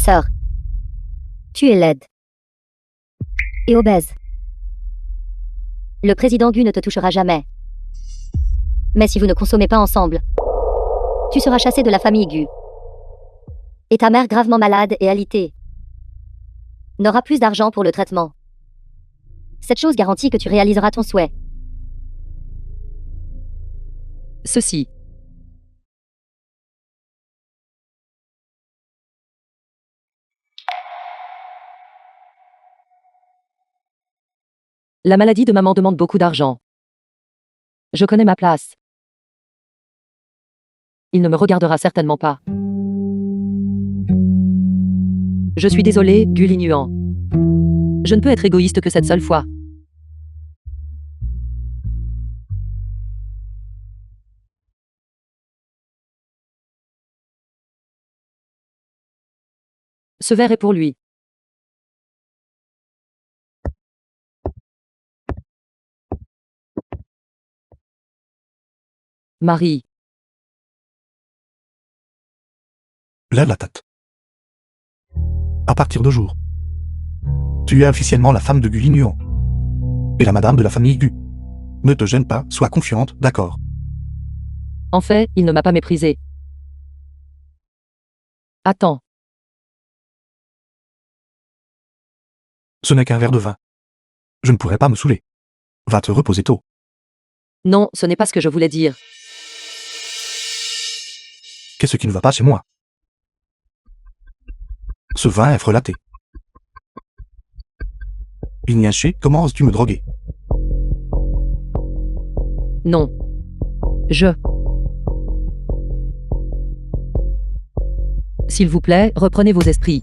Sœur, tu es laide et obèse. Le président Gu ne te touchera jamais. Mais si vous ne consommez pas ensemble, tu seras chassé de la famille Gu. Et ta mère gravement malade et alitée n'aura plus d'argent pour le traitement. Cette chose garantit que tu réaliseras ton souhait. Ceci. La maladie de maman demande beaucoup d'argent. Je connais ma place. Il ne me regardera certainement pas. Je suis désolé, Gu Linuan. Je ne peux être égoïste que cette seule fois. Ce verre est pour lui. Marie. Lève la tête. À partir de jour, tu es officiellement la femme de Gu Linuan et la madame de la famille Gu. Ne te gêne pas, sois confiante, d'accord? En fait, il ne m'a pas méprisé. Attends. Ce n'est qu'un verre de vin. Je ne pourrais pas me saouler. Va te reposer tôt. Non, ce n'est pas ce que je voulais dire. Qu'est-ce qui ne va pas chez moi? Ce vin est frelaté. Ignaché, comment oses-tu me droguer? Non. Je. S'il vous plaît, reprenez vos esprits.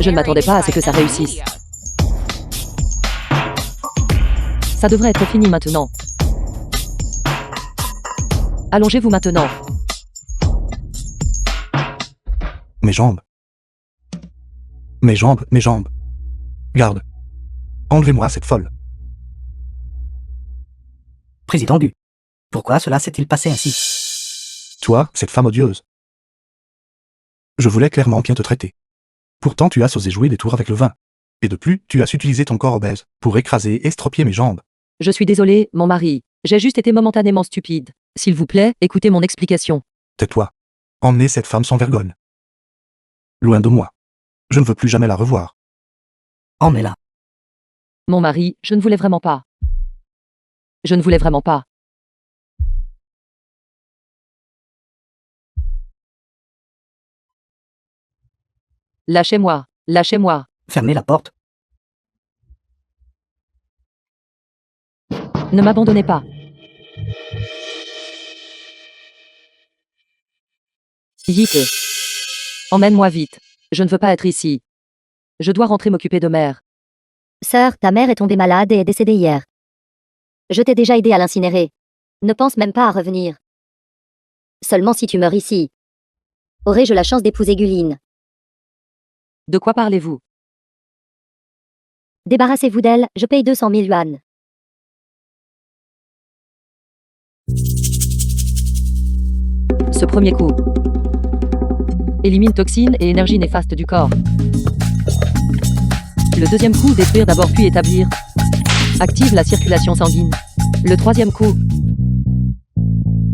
Je ne m'attendais pas à ce que ça réussisse. Ça devrait être fini maintenant. Allongez-vous maintenant. Mes jambes. Mes jambes, mes jambes. Garde. Enlevez-moi cette folle. Président Gu, pourquoi cela s'est-il passé ainsi? Toi, cette femme odieuse. Je voulais clairement bien te traiter. Pourtant tu as osé jouer des tours avec le vin. Et de plus, tu as utilisé ton corps obèse pour écraser et estropier mes jambes. Je suis désolé, mon mari. J'ai juste été momentanément stupide. S'il vous plaît, écoutez mon explication. Tais-toi. Emmenez cette femme sans vergogne. Loin de moi. Je ne veux plus jamais la revoir. Emmenez-la. Mon mari, je ne voulais vraiment pas. Je ne voulais vraiment pas. Lâchez-moi. Lâchez-moi. Fermez la porte. Ne m'abandonnez pas. Vite. Emmène-moi vite. Je ne veux pas être ici. Je dois rentrer m'occuper de mère. Sœur, ta mère est tombée malade et est décédée hier. Je t'ai déjà aidé à l'incinérer. Ne pense même pas à revenir. Seulement si tu meurs ici, aurai-je la chance d'épouser Guline. De quoi parlez-vous? Débarrassez-vous d'elle, je paye 200 000 yuan. Ce premier coup. Élimine toxines et énergie néfaste du corps. Le deuxième coup, détruire d'abord puis établir. Active la circulation sanguine. Le troisième coup.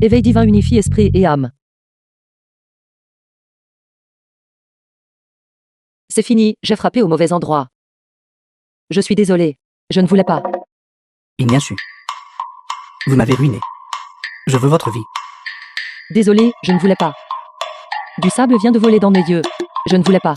Éveil divin unifie esprit et âme. C'est fini, j'ai frappé au mauvais endroit. Je suis désolé. Je ne voulais pas. Ignachu. Vous m'avez ruiné. Je veux votre vie. Désolé, je ne voulais pas. Du sable vient de voler dans mes yeux. Je ne voulais pas.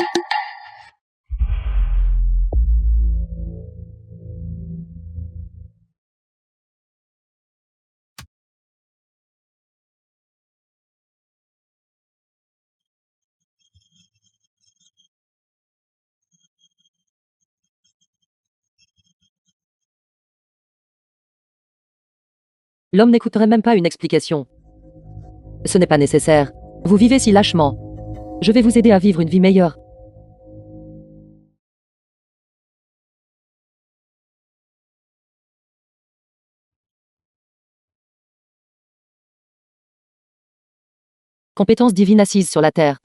L'homme n'écouterait même pas une explication. Ce n'est pas nécessaire. Vous vivez si lâchement. Je vais vous aider à vivre une vie meilleure. Compétence divine assise sur la terre.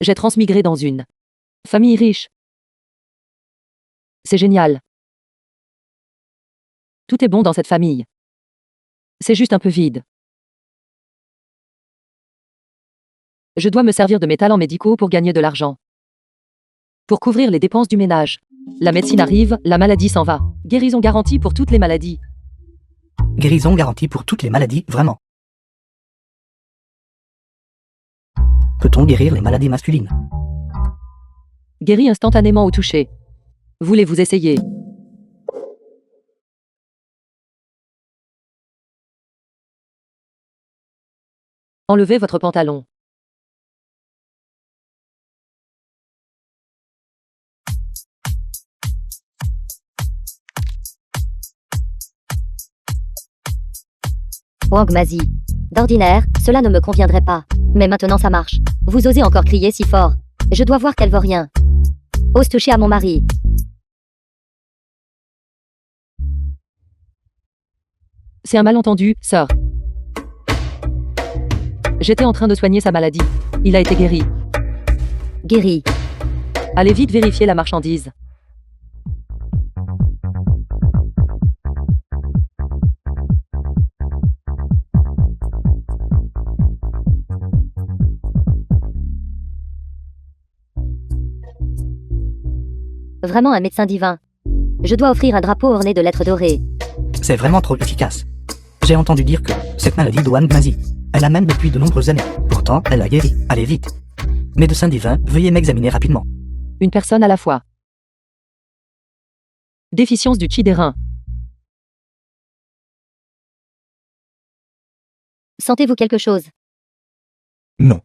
J'ai transmigré dans une famille riche. C'est génial. Tout est bon dans cette famille. C'est juste un peu vide. Je dois me servir de mes talents médicaux pour gagner de l'argent. Pour couvrir les dépenses du ménage. La médecine arrive, la maladie s'en va. Guérison garantie pour toutes les maladies. Guérison garantie pour toutes les maladies, vraiment. Peut-on guérir les maladies masculines? Guéri instantanément au toucher. Voulez-vous essayer? Enlevez votre pantalon. Wang Mazi. D'ordinaire, cela ne me conviendrait pas. Mais maintenant ça marche. Vous osez encore crier si fort. Je dois voir qu'elle veut rien. Ose toucher à mon mari. C'est un malentendu, sœur. J'étais en train de soigner sa maladie. Il a été guéri. Guéri. Allez vite vérifier la marchandise. Vraiment un médecin divin. Je dois offrir un drapeau orné de lettres dorées. C'est vraiment trop efficace. J'ai entendu dire que cette maladie de Wang Mazi, elle a même depuis de nombreuses années. Pourtant, elle a guéri. Allez vite. Médecin divin, veuillez m'examiner rapidement. Une personne à la fois. Déficience du chi des reins. Sentez-vous quelque chose? Non.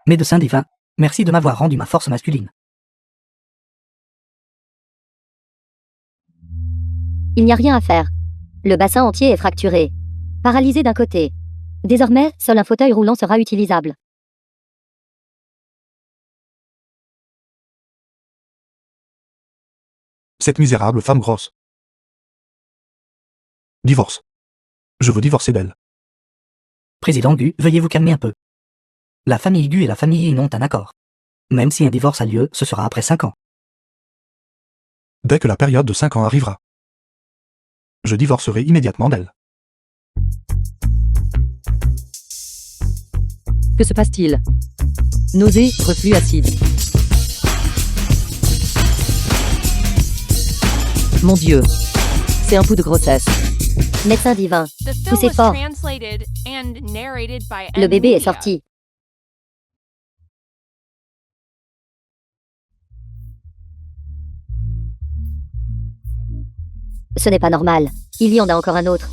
Médecin divin, merci de m'avoir rendu ma force masculine. Il n'y a rien à faire. Le bassin entier est fracturé. Paralysé d'un côté. Désormais, seul un fauteuil roulant sera utilisable. Cette misérable femme grosse. Divorce. Je veux divorcer d'elle. Président Gu, veuillez vous calmer un peu. La famille Gu et la famille Yin ont un accord. Même si un divorce a lieu, ce sera après 5 ans. Dès que la période de 5 ans arrivera. Je divorcerai immédiatement d'elle. Que se passe-t-il? Nausée, reflux acide. Mon Dieu. C'est un coup de grossesse. Médecin divin. Poussez fort. Le Le bébé est sorti. Ce n'est pas normal. Il y en a encore un autre.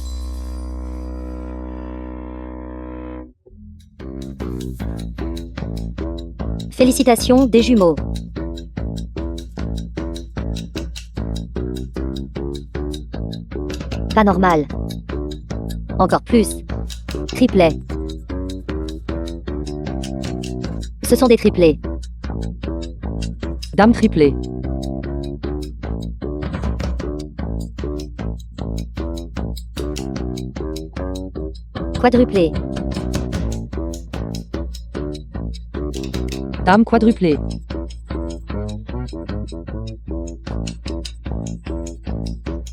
Félicitations, des jumeaux. Pas normal. Encore plus. Triplet. Ce sont des triplés. Dame triplée. Quadruplés. Dame quadruplée.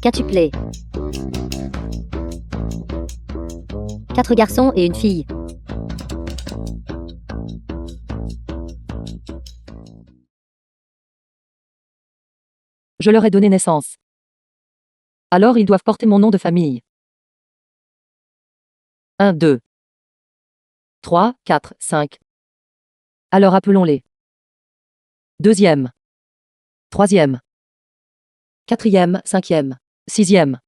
Quintuplés. 4 garçons et une fille. Je leur ai donné naissance. Alors ils doivent porter mon nom de famille. 1, 2, 3, 4, 5. Alors appelons-les. Deuxième. Troisième. Quatrième, cinquième. Sixième.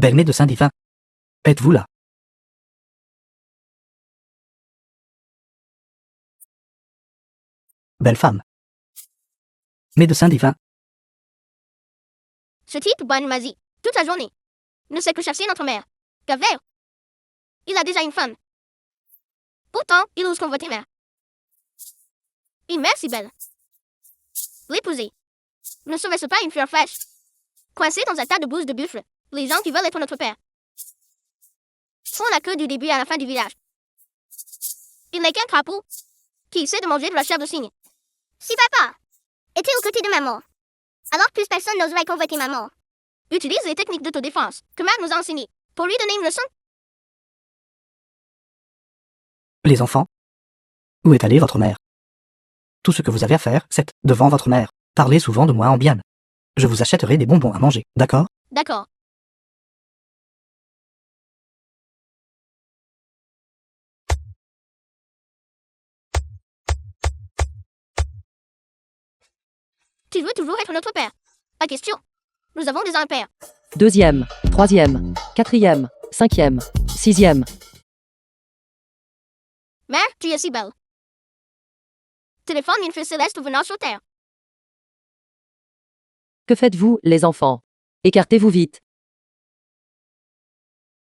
Bel médecin divin. Êtes-vous là? Belle femme. Médecin divin. Ce type boit une magie toute la journée. Ne sait que chercher notre mère. Gaver. Il a déjà une femme. Pourtant, il ose convoiter mère. Une mère si belle. L'épouser. Ne serait-ce pas une fleur fraîche? Coincée dans un tas de bouses de buffle, les gens qui veulent être notre père font la queue du début à la fin du village. Il n'est qu'un crapaud qui essaie de manger de la chair de cygne. Si papa était aux côtés de maman, alors plus personne n'oserait convoiter maman. Utilise les techniques d'autodéfense que mère nous a enseignées pour lui donner une leçon. Les enfants? Où est allée votre mère? Tout ce que vous avez à faire, c'est, devant votre mère, parler souvent de moi en bien. Je vous achèterai des bonbons à manger, d'accord? D'accord. Tu veux toujours être notre père? Pas question. Nous avons déjà un père. 2e, 3e, 4e, 5e, 6e. Mère, tu es si belle. Téléphone une fée céleste venant sur terre. Que faites-vous, les enfants? Écartez-vous vite.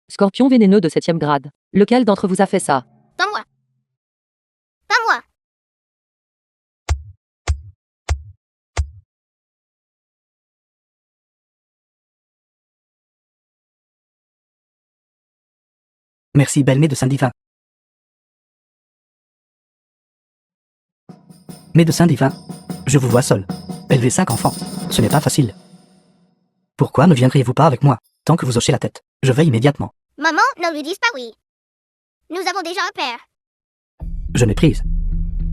Scorpion vénéneux de 7e grade. Lequel d'entre vous a fait ça? Dans moi. Pas moi. Merci bel médecin divin. Médecin divin, je vous vois seul. Élever 5 enfants, ce n'est pas facile. Pourquoi ne viendriez-vous pas avec moi? Tant que vous hochez la tête, je vais immédiatement. Maman, ne lui dise pas oui. Nous avons déjà un père. Je méprise.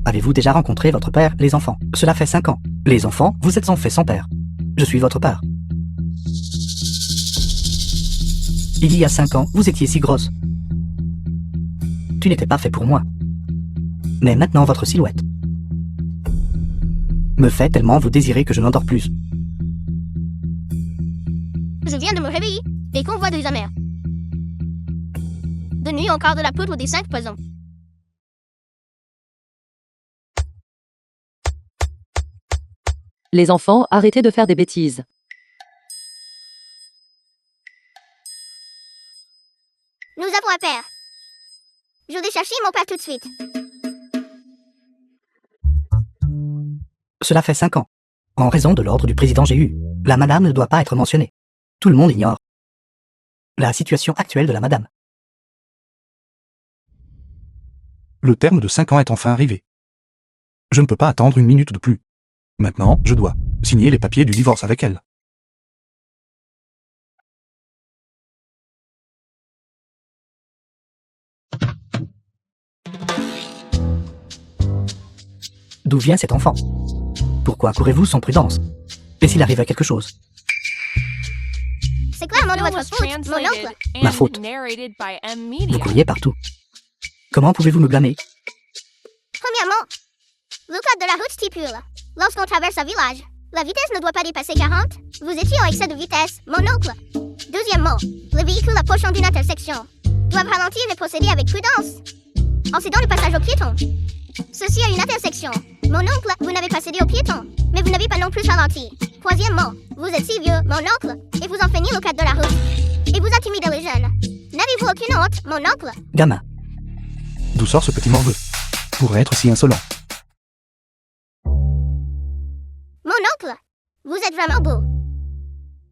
Avez-vous déjà rencontré votre père, les enfants? Cela fait 5 ans. Les enfants, vous êtes en fait sans père. Je suis votre père. Il y a 5 ans, vous étiez si grosse. Tu n'étais pas fait pour moi. Mais maintenant, votre silhouette me fait tellement vous désirer que je n'endors plus. Je viens de me réveiller et qu'on voit déjà mère. De nuit encore de la poudre des 5 poisons. Les enfants, arrêtez de faire des bêtises. Nous avons un père. Je vais chercher mon père tout de suite. Cela fait 5 ans. En raison de l'ordre du président GU, la madame ne doit pas être mentionnée. Tout le monde ignore la situation actuelle de la madame. Le terme de 5 ans est enfin arrivé. Je ne peux pas attendre une minute de plus. Maintenant, je dois signer les papiers du divorce avec elle. D'où vient cet enfant? Pourquoi courez-vous sans prudence? Et s'il arrive à quelque chose? C'est clairement de votre faute, mon oncle. Ma faute. Vous couriez partout. Comment pouvez-vous me blâmer? Premièrement, le code de la route stipule, lorsqu'on traverse un village, la vitesse ne doit pas dépasser 40. Vous étiez en excès de vitesse, mon oncle. Deuxièmement, les véhicules approchant d'une intersection doivent ralentir et procéder avec prudence, en cédant le passage aux piétons. Ceci est une intersection. Mon oncle, vous n'avez pas cédé aux piétons, mais vous n'avez pas non plus ralenti. Troisièmement, vous êtes si vieux, mon oncle, et vous enfreignez le cadre de la route. Et vous intimidez les jeunes. N'avez-vous aucune honte, mon oncle? Gamin, D'où sort ce petit morveux? Pour être si insolent. Mon oncle, vous êtes vraiment beau.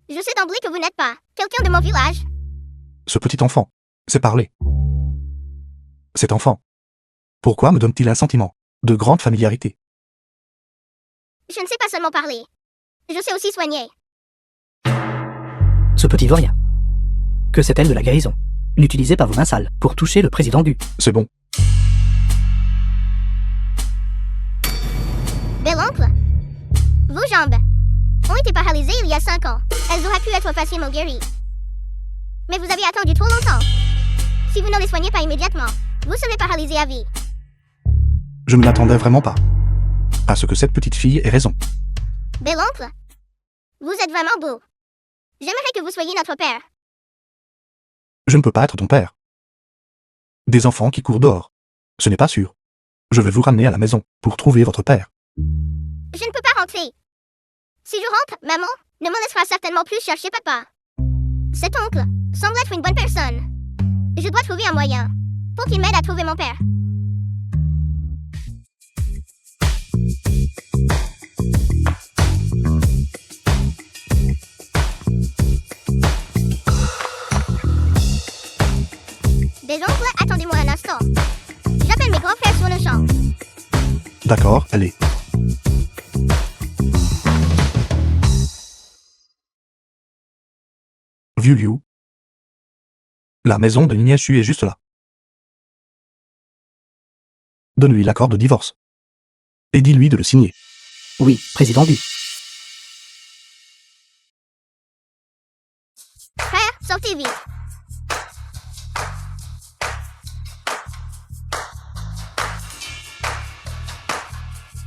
Je sais d'emblée que vous n'êtes pas quelqu'un de mon village. Ce petit enfant, c'est parler. Cet enfant, pourquoi me donne-t-il un sentiment de grande familiarité? Je ne sais pas seulement parler. Je sais aussi soigner. ce petit vaurien. Que c'est elle de la guérison. N'utilisez pas vos mains sales pour toucher le président Gu. C'est bon. Bel oncle, vos jambes ont été paralysées il y a 5 ans. Elles auraient pu être facilement guéries. Mais vous avez attendu trop longtemps. Si vous ne les soignez pas immédiatement, vous serez paralysé à vie. Je ne m'attendais vraiment pas à ce que cette petite fille ait raison. Bel oncle, vous êtes vraiment beau. J'aimerais que vous soyez notre père. Je ne peux pas être ton père. Des enfants qui courent dehors. Ce n'est pas sûr. Je vais vous ramener à la maison pour trouver votre père. Je ne peux pas rentrer. Si je rentre, maman ne me laissera certainement plus chercher papa. Cet oncle semble être une bonne personne. Je dois trouver un moyen pour qu'il m'aide à trouver mon père. Des oncles, attendez-moi un instant. J'appelle mes grands frères sur le champ. D'accord, allez. Vieux Liu. La maison de Ninyashu est juste là. Donne-lui l'accord de divorce. Et dis-lui de le signer. Oui, président Gu. Frère, sortez vite.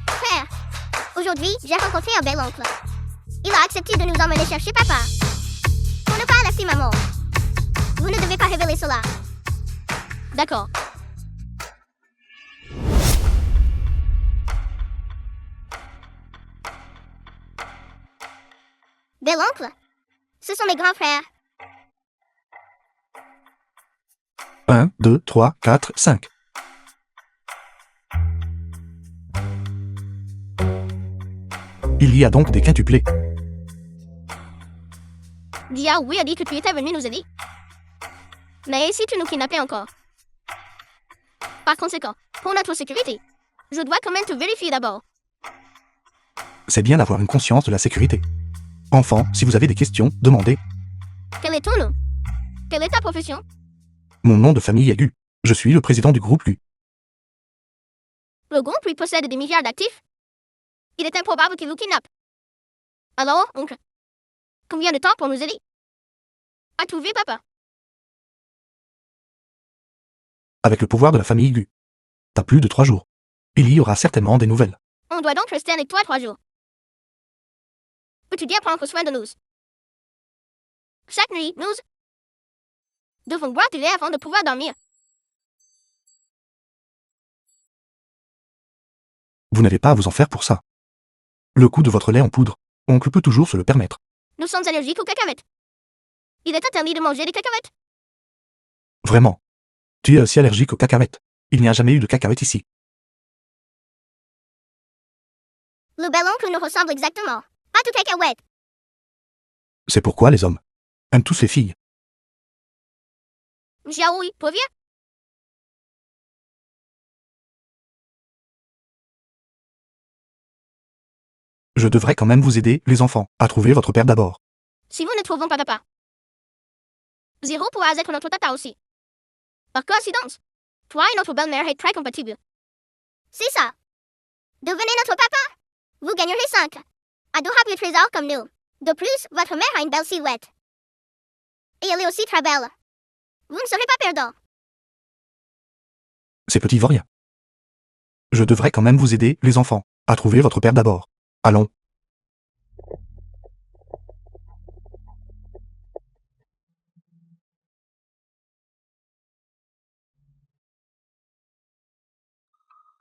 Frère, aujourd'hui, j'ai rencontré un bel oncle. Il a accepté de nous emmener chercher papa. Pour ne pas alerter maman. Vous ne devez pas révéler cela. D'accord. Bel oncle, ce sont mes grands frères. 1, 2, 3, 4, 5. Il y a donc des quintuplés. Dia oui a dit que tu étais venu nous aider. Mais si tu nous kidnappais encore. Par conséquent, pour notre sécurité, je dois quand même te vérifier d'abord. C'est bien d'avoir une conscience de la sécurité. Enfant, si vous avez des questions, demandez. Quel est ton nom? Quelle est ta profession? Mon nom de famille est Gu. Je suis le président du groupe Gu. Le groupe lui possède des milliards d'actifs. Il est improbable qu'il nous kidnappe. Alors, oncle, combien de temps pour nous aider à trouver papa? Avec le pouvoir de la famille Gu. T'as plus de 3 jours. Il y aura certainement des nouvelles. On doit donc rester avec toi 3 jours. Peux-tu bien prendre soin de nous? Chaque nuit, nous devons boire du lait avant de pouvoir dormir. Vous n'avez pas à vous en faire pour ça. Le coût de votre lait en poudre, oncle peut toujours se le permettre. Nous sommes allergiques aux cacahuètes. Il est interdit de manger des cacahuètes. Vraiment. Tu es aussi allergique aux cacahuètes. Il n'y a jamais eu de cacahuètes ici. Le bel oncle nous ressemble exactement. Pas tout cacahuète. C'est pourquoi les hommes aiment tous les filles. Xiaoui, reviens. Je devrais quand même vous aider, les enfants, à trouver votre père d'abord. Si nous ne trouvons pas papa, Zéro pourra être notre tata aussi. Par coïncidence, toi et notre belle-mère êtes très compatibles. C'est ça. Devenez notre papa. Vous gagnerez 5 adorables trésors comme nous. De plus, votre mère a une belle silhouette. Et elle est aussi très belle. Vous ne serez pas perdant. Ces petits vauriens. Je devrais quand même vous aider, les enfants, à trouver votre père d'abord. Allons.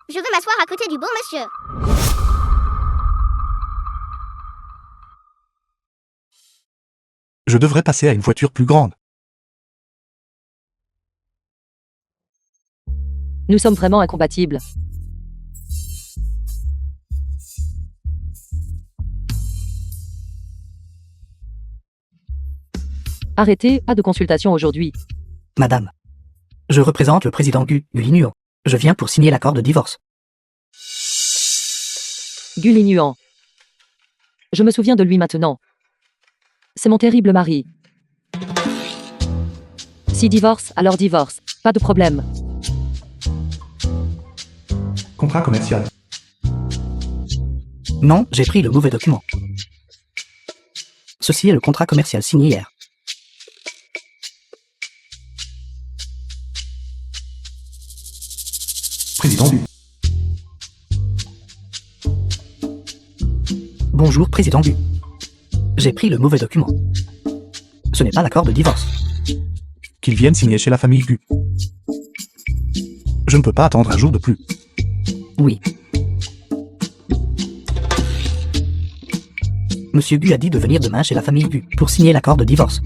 Je veux m'asseoir à côté du beau monsieur. Je devrais passer à une voiture plus grande. Nous sommes vraiment incompatibles. Arrêtez, pas de consultation aujourd'hui. Madame. Je représente le président Gu Nuon. Je viens pour signer l'accord de divorce. Guli Nuan. Je me souviens de lui maintenant. C'est mon terrible mari. Si divorce, alors divorce. Pas de problème. Contrat commercial. Non, j'ai pris le mauvais document. Ceci est le contrat commercial signé hier. Président du... Bonjour, président Gu. J'ai pris le mauvais document. Ce n'est pas l'accord de divorce. qu'il vienne signer chez la famille Gu. Je ne peux pas attendre un jour de plus. Oui. Monsieur Gu a dit de venir demain chez la famille Gu pour signer l'accord de divorce.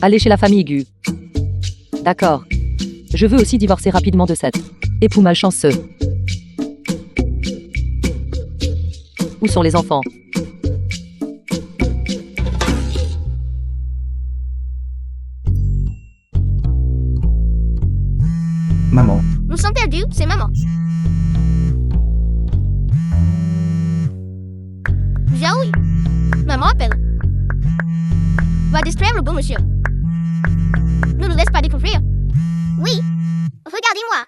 Allez chez la famille Gu. D'accord. Je veux aussi divorcer rapidement de cet époux malchanceux. Où sont les enfants? Maman, Nous sommes perdus, c'est maman. Jaoui. Maman appelle. Va distraire le bon monsieur. Ne nous laisse pas découvrir. Oui, regardez-moi.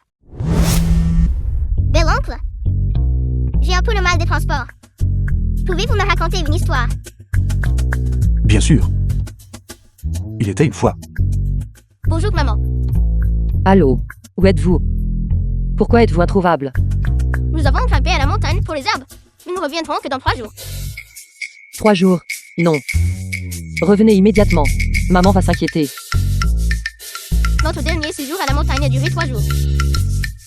Bel oncle, j'ai un peu le mal des transports. Pouvez-vous me raconter une histoire? bien sûr. Il était une fois. Bonjour maman. Allô? Où êtes-vous? Pourquoi êtes-vous introuvable? Nous avons grimpé à la montagne pour les arbres. Nous ne reviendrons que dans 3 jours. 3 jours? Non. Revenez immédiatement. Maman va s'inquiéter. Notre dernier séjour à la montagne a duré 3 jours.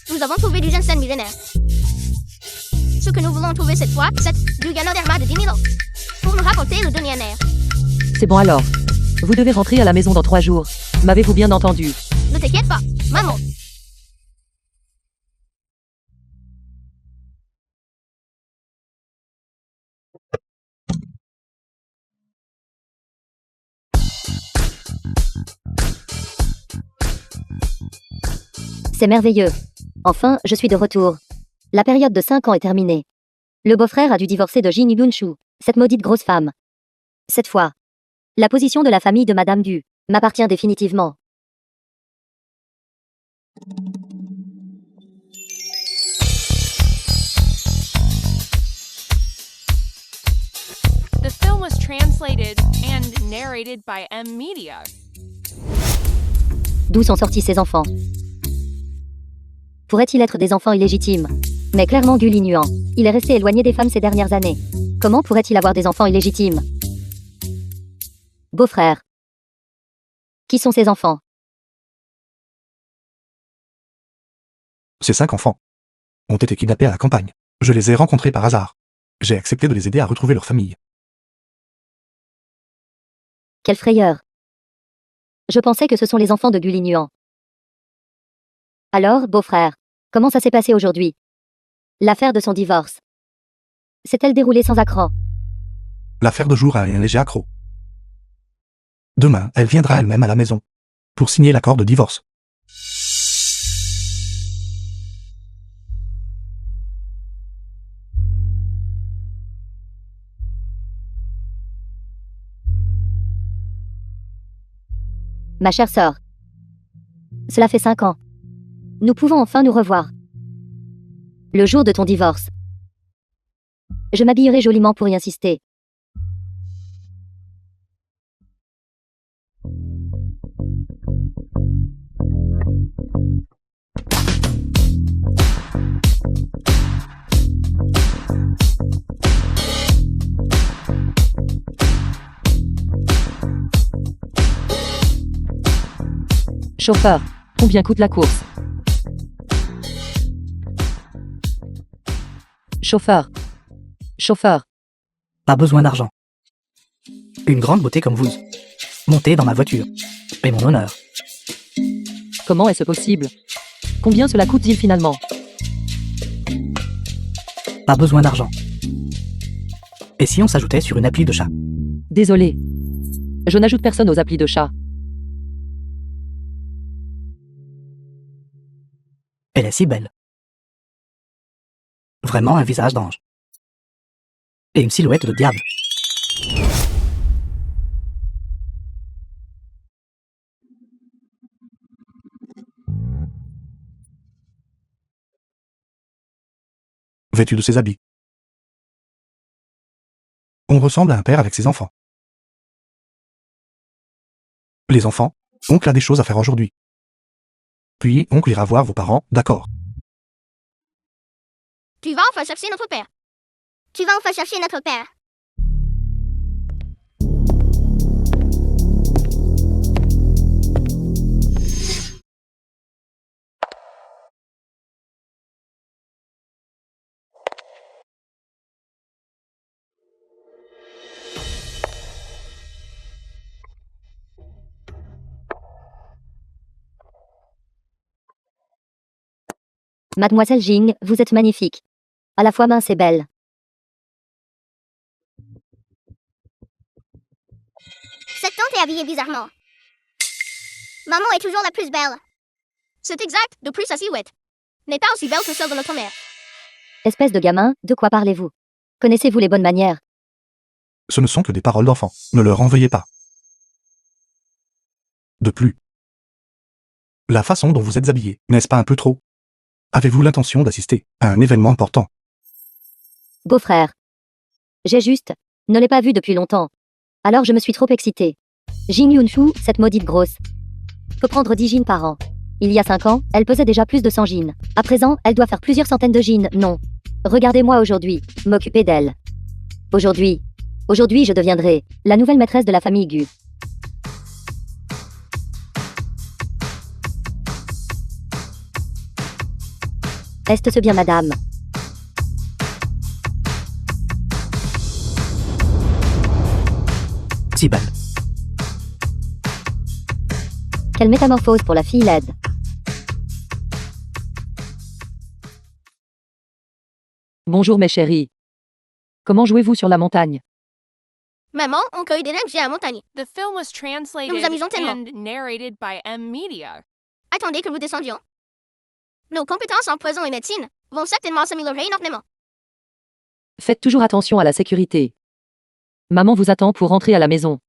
Nous avons trouvé du ginseng millénaire. Ce que nous voulons trouver cette fois, c'est du ganoderma de 10 000 ans. Pour nous rapporter le dernier nerf. C'est bon alors. Vous devez rentrer à la maison dans 3 jours. M'avez-vous bien entendu? Ne t'inquiète pas, maman. C'est merveilleux. Enfin, je suis de retour. La période de 5 ans est terminée. Le beau-frère a dû divorcer de Jin Yunshu, cette maudite grosse femme. Cette fois, la position de la famille de Madame Gu m'appartient définitivement. The film was translated and narrated by M Media. D'où sont sortis ces enfants? Pourrait-il être des enfants illégitimes? Mais clairement Gu Linuan, il est resté éloigné des femmes ces dernières années. Comment pourrait-il avoir des enfants illégitimes? Beau-frère. Qui sont ces enfants? Ces 5 enfants ont été kidnappés à la campagne. Je les ai rencontrés par hasard. J'ai accepté de les aider à retrouver leur famille. Quelle frayeur. Je pensais que ce sont les enfants de Gu Linuan. Alors, beau-frère, comment ça s'est passé aujourd'hui? L'affaire de son divorce. S'est-elle déroulée sans accroc? L'affaire de jour a un léger accroc. Demain, elle viendra elle-même à la maison pour signer l'accord de divorce. Ma chère sœur. Cela fait 5 ans. Nous pouvons enfin nous revoir. Le jour de ton divorce. Je m'habillerai joliment pour y insister. Chauffeur, combien coûte la course? Chauffeur. Chauffeur. Pas besoin d'argent. Une grande beauté comme vous. Montez dans ma voiture. Et mon honneur. Comment est-ce possible? Combien cela coûte-t-il finalement? Pas besoin d'argent. Et si on s'ajoutait sur une appli de chat? Désolé. Je n'ajoute personne aux applis de chat. Elle est si belle. Vraiment un visage d'ange. Et une silhouette de diable. Vêtu de ses habits. On ressemble à un père avec ses enfants. Les enfants, oncle a des choses à faire aujourd'hui. Puis, oncle ira voir vos parents, d'accord. Tu vas enfin chercher notre père. Tu vas enfin chercher notre père. Mademoiselle Jing, vous êtes magnifique. À la fois mince et belle. Cette tante est habillée bizarrement. Maman est toujours la plus belle. C'est exact, de plus sa silhouette n'est pas aussi belle que celle de notre mère. Espèce de gamin, de quoi parlez-vous? Connaissez-vous les bonnes manières? Ce ne sont que des paroles d'enfant. Ne leur en veuillez pas. De plus, la façon dont vous êtes habillé, n'est-ce pas un peu trop? Avez-vous l'intention d'assister à un événement important? Beau-frère. J'ai juste, ne l'ai pas vu depuis longtemps. Alors je me suis trop excitée. Jing Yunshu, cette maudite grosse. Peut prendre 10 jeans par an. Il y a 5 ans, elle pesait déjà plus de 100 jeans. À présent, elle doit faire plusieurs centaines de jeans, non. Regardez-moi aujourd'hui, m'occuper d'elle. Aujourd'hui, je deviendrai la nouvelle maîtresse de la famille Gu. Est-ce bien, madame? Si belle. Quelle métamorphose pour la fille laide. Bonjour mes chéris. Comment jouez-vous sur la montagne? Maman, on cueille des neiges à la montagne. The film was translated Nous nous amusons tellement. and narrated by M Media. Attendez que nous descendions. Nos compétences en poison et médecine vont certainement s'améliorer énormément. Faites toujours attention à la sécurité. Maman vous attend pour rentrer à la maison.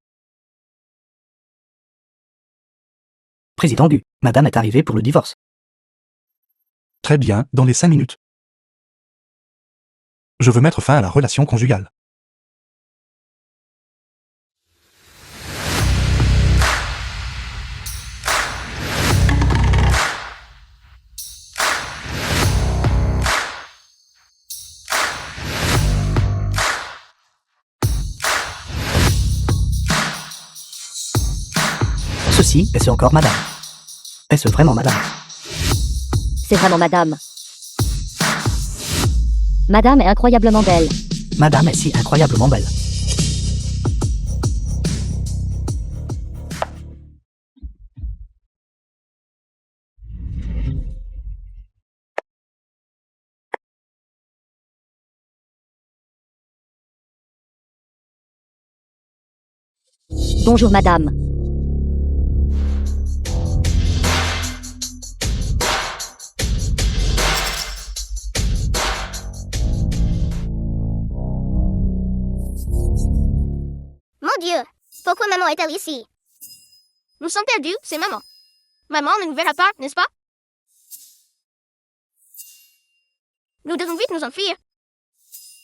Président Gu, madame est arrivée pour le divorce. Très bien, dans les 5 minutes. Je veux mettre fin à la relation conjugale. Ceci, est-ce encore madame? Est-ce vraiment madame? C'est vraiment madame. Madame est incroyablement belle. Madame est si incroyablement belle. Bonjour madame. Mon Dieu, pourquoi maman est-elle ici? Nous sommes perdus, c'est maman. Maman ne nous verra pas, n'est-ce pas? Nous devons vite nous enfuir.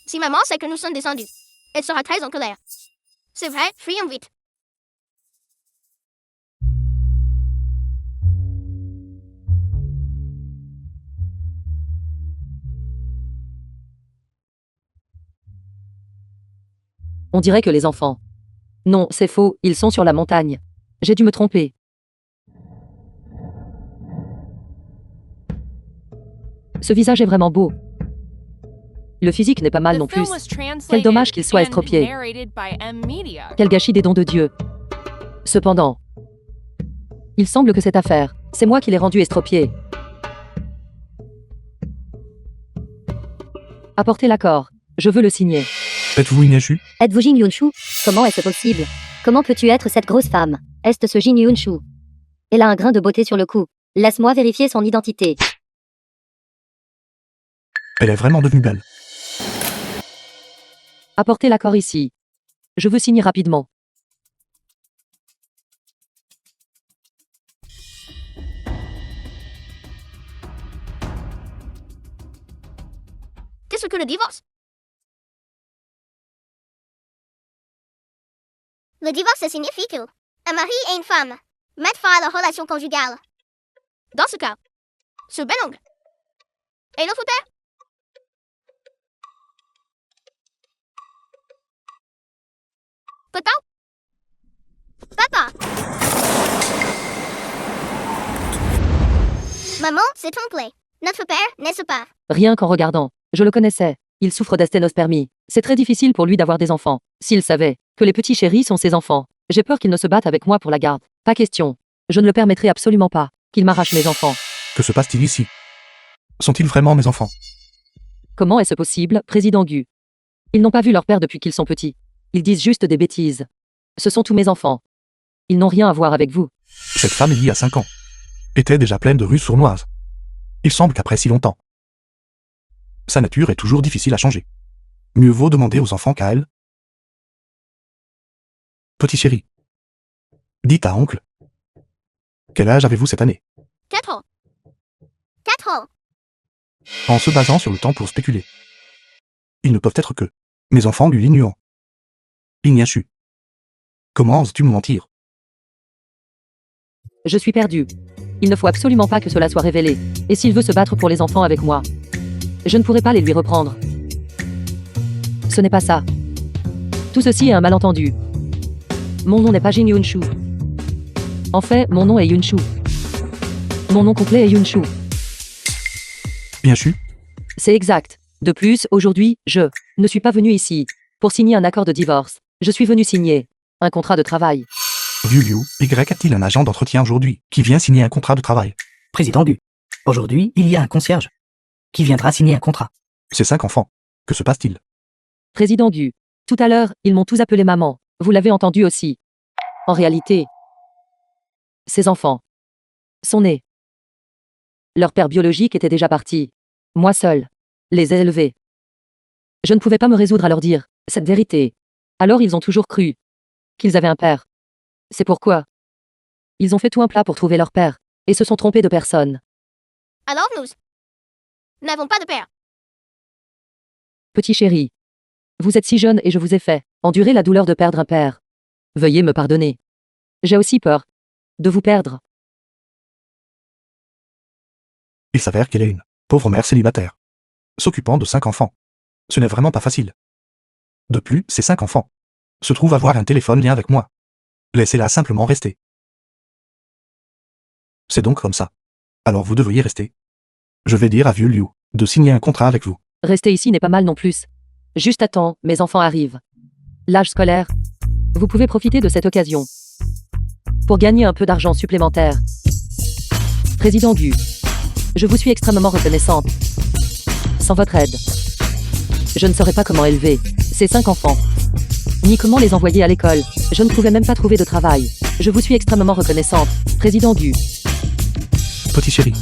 Si maman sait que nous sommes descendus, elle sera très en colère. C'est vrai, fuyons vite. On dirait que les enfants. Non, c'est faux, ils sont sur la montagne. J'ai dû me tromper. Ce visage est vraiment beau. Le physique n'est pas mal The non film plus. was translated Quel dommage qu'il soit and estropié. narrated by M Media. Quel gâchis des dons de Dieu. Cependant, il semble que cette affaire, c'est moi qui l'ai rendue estropiée. Apportez l'accord. Je veux le signer. Êtes-vous une échue? Êtes-vous Jing Yunshu? Comment est-ce possible? Comment peux-tu être cette grosse femme? Est-ce ce Jing Yunshu? Elle a un grain de beauté sur le cou. Laisse-moi vérifier son identité. Elle est vraiment devenue belle. Apportez l'accord ici. Je veux signer rapidement. Qu'est-ce que le divorce? Le divorce signifie que un mari et une femme mettent fin à leur relation conjugale. Dans ce cas, ce bel ongle. Et notre père? Papa? Papa! Maman, c'est trompé. Notre père, n'est-ce pas? Rien qu'en regardant. Je le connaissais. Il souffre d'asténospermie. C'est très difficile pour lui d'avoir des enfants. S'il savait que les petits chéris sont ses enfants, j'ai peur qu'il ne se batte avec moi pour la garde. Pas question. Je ne le permettrai absolument pas qu'il m'arrache mes enfants. Que se passe-t-il ici? Sont-ils vraiment mes enfants? Comment est-ce possible, président Gu? Ils n'ont pas vu leur père depuis qu'ils sont petits. Ils disent juste des bêtises. Ce sont tous mes enfants. Ils n'ont rien à voir avec vous. Cette femme, il y a 5 ans, était déjà pleine de ruses sournoises. Il semble qu'après si longtemps, sa nature est toujours difficile à changer. Mieux vaut demander aux enfants qu'à elle. Petit chéri, dites à oncle. Quel âge avez-vous cette année? 4 ans. 4 ans. En se basant sur le temps pour spéculer. Ils ne peuvent être que mes enfants du Lignuan. Ignachu. Comment oses-tu me mentir? Je suis perdu. Il ne faut absolument pas que cela soit révélé. Et s'il veut se battre pour les enfants avec moi, je ne pourrai pas les lui reprendre. Ce n'est pas ça. Tout ceci est un malentendu. Mon nom n'est pas Jin Yunshu. En fait, mon nom est Yunshu. Mon nom complet est Yunshu. Bien sûr. C'est exact. De plus, aujourd'hui, je ne suis pas venu ici pour signer un accord de divorce. Je suis venu signer un contrat de travail. Vieux Liu, Y a-t-il un agent d'entretien aujourd'hui qui vient signer un contrat de travail? Président Gu. Aujourd'hui, il y a un concierge qui viendra signer un contrat. Ces 5 enfants. Que se passe-t-il? Président Gu. Tout à l'heure, ils m'ont tous appelé maman. Vous l'avez entendu aussi. En réalité, ces enfants sont nés. Leur père biologique était déjà parti. Moi seul les ai élevés. Je ne pouvais pas me résoudre à leur dire cette vérité. Alors ils ont toujours cru qu'ils avaient un père. C'est pourquoi ils ont fait tout un plat pour trouver leur père et se sont trompés de personne. Alors nous n'avons pas de père. Petit chéri, vous êtes si jeune et je vous ai fait endurer la douleur de perdre un père. Veuillez me pardonner. J'ai aussi peur de vous perdre. Il s'avère qu'elle est une pauvre mère célibataire, s'occupant de 5 enfants. Ce n'est vraiment pas facile. De plus, ces 5 enfants se trouvent avoir un téléphone lien avec moi. Laissez-la simplement rester. C'est donc comme ça. Alors vous devriez rester. Je vais dire à vieux Liu de signer un contrat avec vous. Rester ici n'est pas mal non plus. Juste à temps, mes enfants arrivent. L'âge scolaire. Vous pouvez profiter de cette occasion pour gagner un peu d'argent supplémentaire. Président Gu, je vous suis extrêmement reconnaissante. Sans votre aide, je ne saurais pas comment élever ces 5 enfants, ni comment les envoyer à l'école. Je ne pouvais même pas trouver de travail. Je vous suis extrêmement reconnaissante, Président Gu. Petit chéri,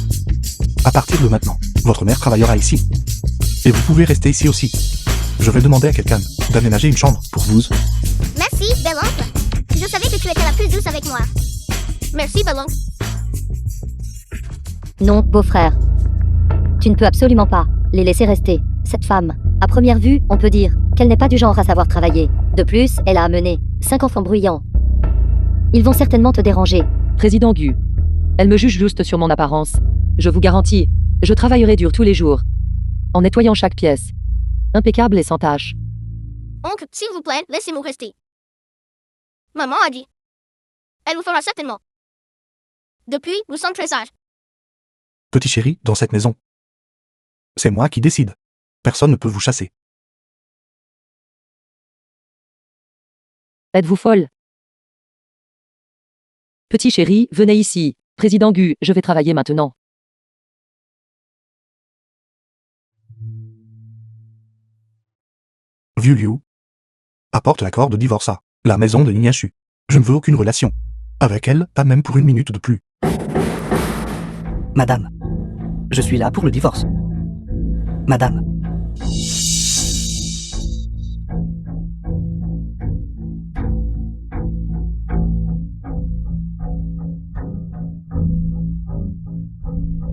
à partir de maintenant, votre mère travaillera ici. Et vous pouvez rester ici aussi. Je vais demander à quelqu'un d'aménager une chambre pour vous. Merci, bel oncle. Je savais que tu étais la plus douce avec moi. Merci, bel oncle. Non, beau-frère. Tu ne peux absolument pas les laisser rester. Cette femme, à première vue, on peut dire qu'elle n'est pas du genre à savoir travailler. De plus, elle a amené 5 enfants bruyants. Ils vont certainement te déranger. Président Gu, elle me juge juste sur mon apparence. Je vous garantis, je travaillerai dur tous les jours, en nettoyant chaque pièce. Impeccable et sans tache. Oncle, s'il vous plaît, laissez-nous rester. Maman a dit. Elle vous fera certainement. Depuis, nous sommes très sages. Petit chéri, dans cette maison. C'est moi qui décide. Personne ne peut vous chasser. Êtes-vous folle? Petit chéri, venez ici. Président Gu, je vais travailler maintenant. Vieux Liu, apporte l'accord de divorce à la maison de Ignachu. Je ne veux aucune relation avec elle, pas même pour une minute de plus. Madame, je suis là pour le divorce. Madame.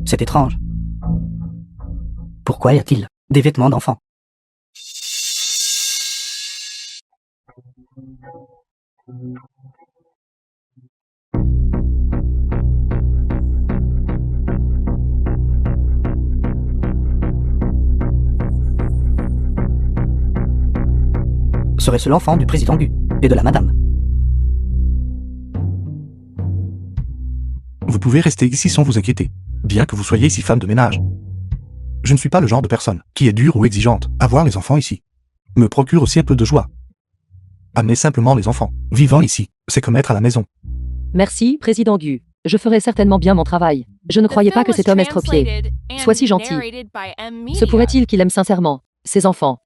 C'est étrange. Pourquoi y a-t-il des vêtements d'enfant? Serait-ce l'enfant du président Gu et de la madame? Vous pouvez rester ici sans vous inquiéter, bien que vous soyez ici femme de ménage. Je ne suis pas le genre de personne qui est dure ou exigeante. Avoir les enfants ici me procure aussi un peu de joie. Amener simplement les enfants vivant ici, c'est comme être à la maison. Merci, Président Gu. Je ferai certainement bien mon travail. Je ne The croyais pas film que was cet homme estropié. translated and Sois si gentil. narrated by M. Se Media. pourrait-il qu'il aime sincèrement ses enfants?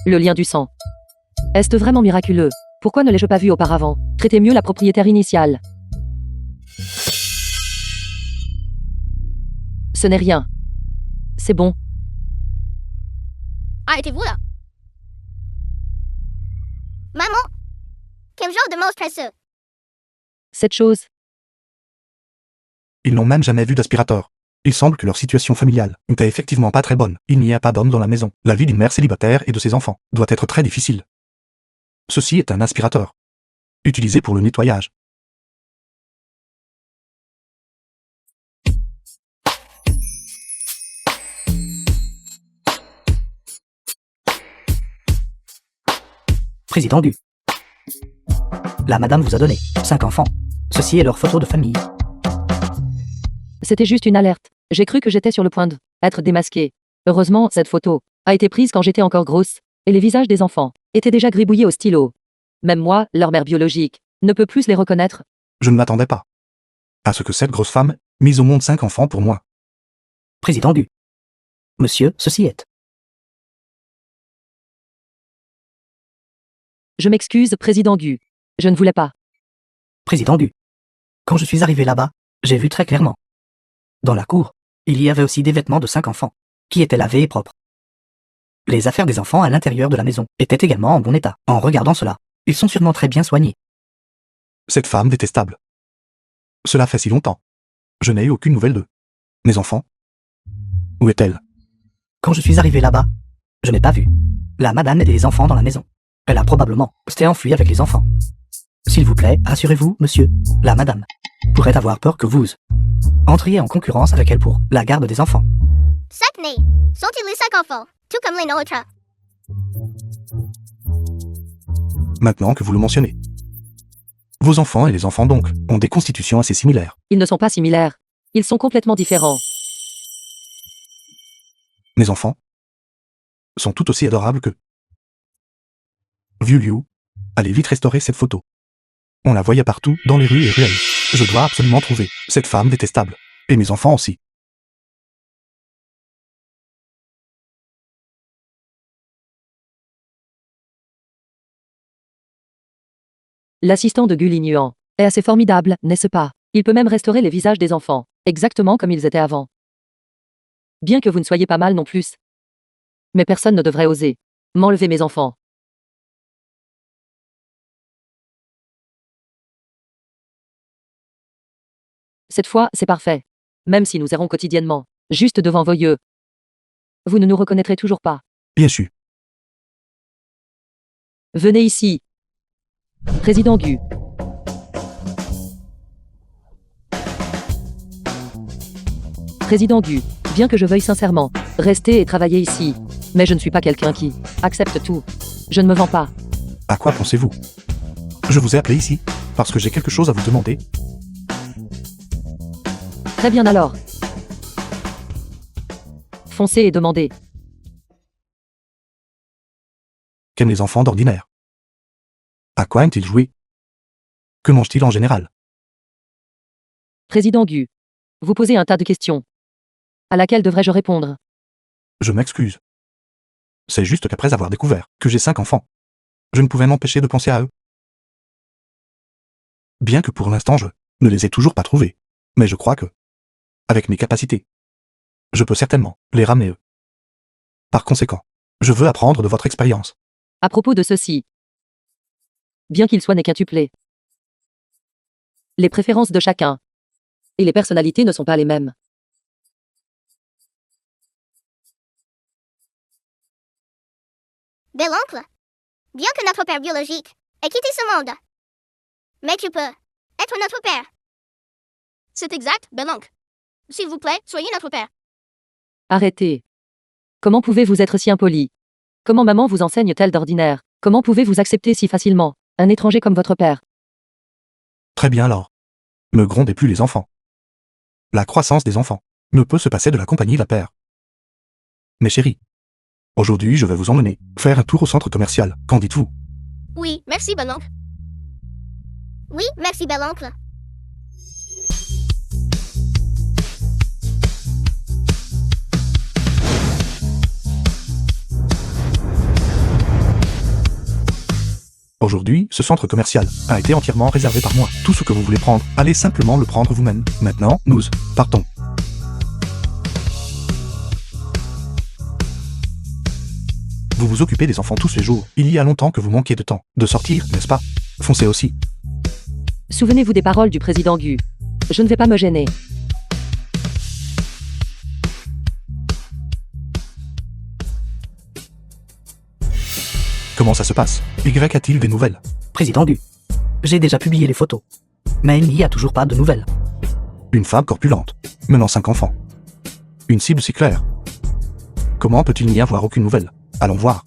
Le lien du sang. Est-ce vraiment miraculeux? Pourquoi ne l'ai-je pas vu auparavant? Traitez mieux la propriétaire initiale. Ce n'est rien. C'est bon. Arrêtez-vous là. Maman, quel genre de monstre est ce? Cette chose. Ils n'ont même jamais vu d'aspirateur. Il semble que leur situation familiale n'était effectivement pas très bonne. Il n'y a pas d'homme dans la maison. La vie d'une mère célibataire et de ses enfants doit être très difficile. Ceci est un aspirateur. Utilisé pour le nettoyage. Président Gu. La madame vous a donné 5 enfants. Ceci est leur photo de famille. C'était juste une alerte. J'ai cru que j'étais sur le point d'être démasquée. Heureusement, cette photo a été prise quand j'étais encore grosse, et les visages des enfants étaient déjà gribouillés au stylo. Même moi, leur mère biologique, ne peut plus les reconnaître. Je ne m'attendais pas à ce que cette grosse femme mise au monde 5 enfants pour moi. Président Gu. Monsieur, ceci est. Je m'excuse, président Gu. Je ne voulais pas. Président Gu. Quand je suis arrivé là-bas, j'ai vu très clairement. Dans la cour, il y avait aussi des vêtements de 5 enfants, qui étaient lavés et propres. Les affaires des enfants à l'intérieur de la maison étaient également en bon état. En regardant cela, ils sont sûrement très bien soignés. Cette femme détestable. Cela fait si longtemps. Je n'ai eu aucune nouvelle d'eux. Mes enfants? Où est-elle? Quand je suis arrivé là-bas, je n'ai pas vu la madame et les enfants dans la maison. Elle a probablement s'était enfuie avec les enfants. S'il vous plaît, rassurez-vous, monsieur, la madame pourrait avoir peur que vous entriez en concurrence avec elle pour la garde des enfants. Sacné, sont-ils les 5 enfants, tout comme les nôtres? Maintenant que vous le mentionnez. Vos enfants et les enfants donc ont des constitutions assez similaires. Ils ne sont pas similaires. Ils sont complètement différents. Mes enfants sont tout aussi adorables que... Vieux Liu, allez vite restaurer cette photo. On la voyait partout, dans les rues et ruelles. Je dois absolument trouver cette femme détestable. Et mes enfants aussi. L'assistant de Gu Linyuan est assez formidable, n'est-ce pas? Il peut même restaurer les visages des enfants, exactement comme ils étaient avant. Bien que vous ne soyez pas mal non plus. Mais personne ne devrait oser m'enlever mes enfants. Cette fois, c'est parfait. Même si nous errons quotidiennement, juste devant vos yeux. Vous ne nous reconnaîtrez toujours pas. Bien sûr. Venez ici. Président Gu. Président Gu, bien que je veuille sincèrement rester et travailler ici, mais je ne suis pas quelqu'un qui accepte tout. Je ne me vends pas. À quoi pensez-vous? Je vous ai appelé ici parce que j'ai quelque chose à vous demander. Très bien alors. Foncez et demandez. Qu'aiment les enfants d'ordinaire? À quoi aiment-ils jouer? Que mangent-ils en général? Président Gu. Vous posez un tas de questions. À laquelle devrais-je répondre? Je m'excuse. C'est juste qu'après avoir découvert que j'ai 5 enfants, je ne pouvais m'empêcher de penser à eux. Bien que pour l'instant je ne les ai toujours pas trouvés, mais je crois que, avec mes capacités, je peux certainement les ramener eux. Par conséquent, je veux apprendre de votre expérience. À propos de ceci, bien qu'il soit quintuplé, les préférences de chacun et les personnalités ne sont pas les mêmes. Bel oncle, bien que notre père biologique ait quitté ce monde, mais tu peux être notre père. C'est exact, bel oncle. S'il vous plaît, soyez notre père. Arrêtez. Comment pouvez-vous être si impoli? Comment maman vous enseigne-t-elle d'ordinaire? Comment pouvez-vous accepter si facilement un étranger comme votre père? Très bien alors. Ne grondez plus les enfants. La croissance des enfants ne peut se passer de la compagnie Vapeur. Mes chéris, aujourd'hui je vais vous emmener faire un tour au centre commercial. Qu'en dites-vous? Oui, merci, bel oncle. Oui, merci, bel oncle. Aujourd'hui, ce centre commercial a été entièrement réservé par moi. Tout ce que vous voulez prendre, allez simplement le prendre vous-même. Maintenant, nous partons. Vous vous occupez des enfants tous les jours. Il y a longtemps que vous manquiez de temps. De sortir, n'est-ce pas? Foncez aussi. Souvenez-vous des paroles du président Gu. Je ne vais pas me gêner. Comment ça se passe? Y a-t-il des nouvelles? Président Gu. J'ai déjà publié les photos. Mais il n'y a toujours pas de nouvelles. Une femme corpulente, menant 5 enfants. Une cible si claire. Comment peut-il n'y avoir aucune nouvelle? Allons voir.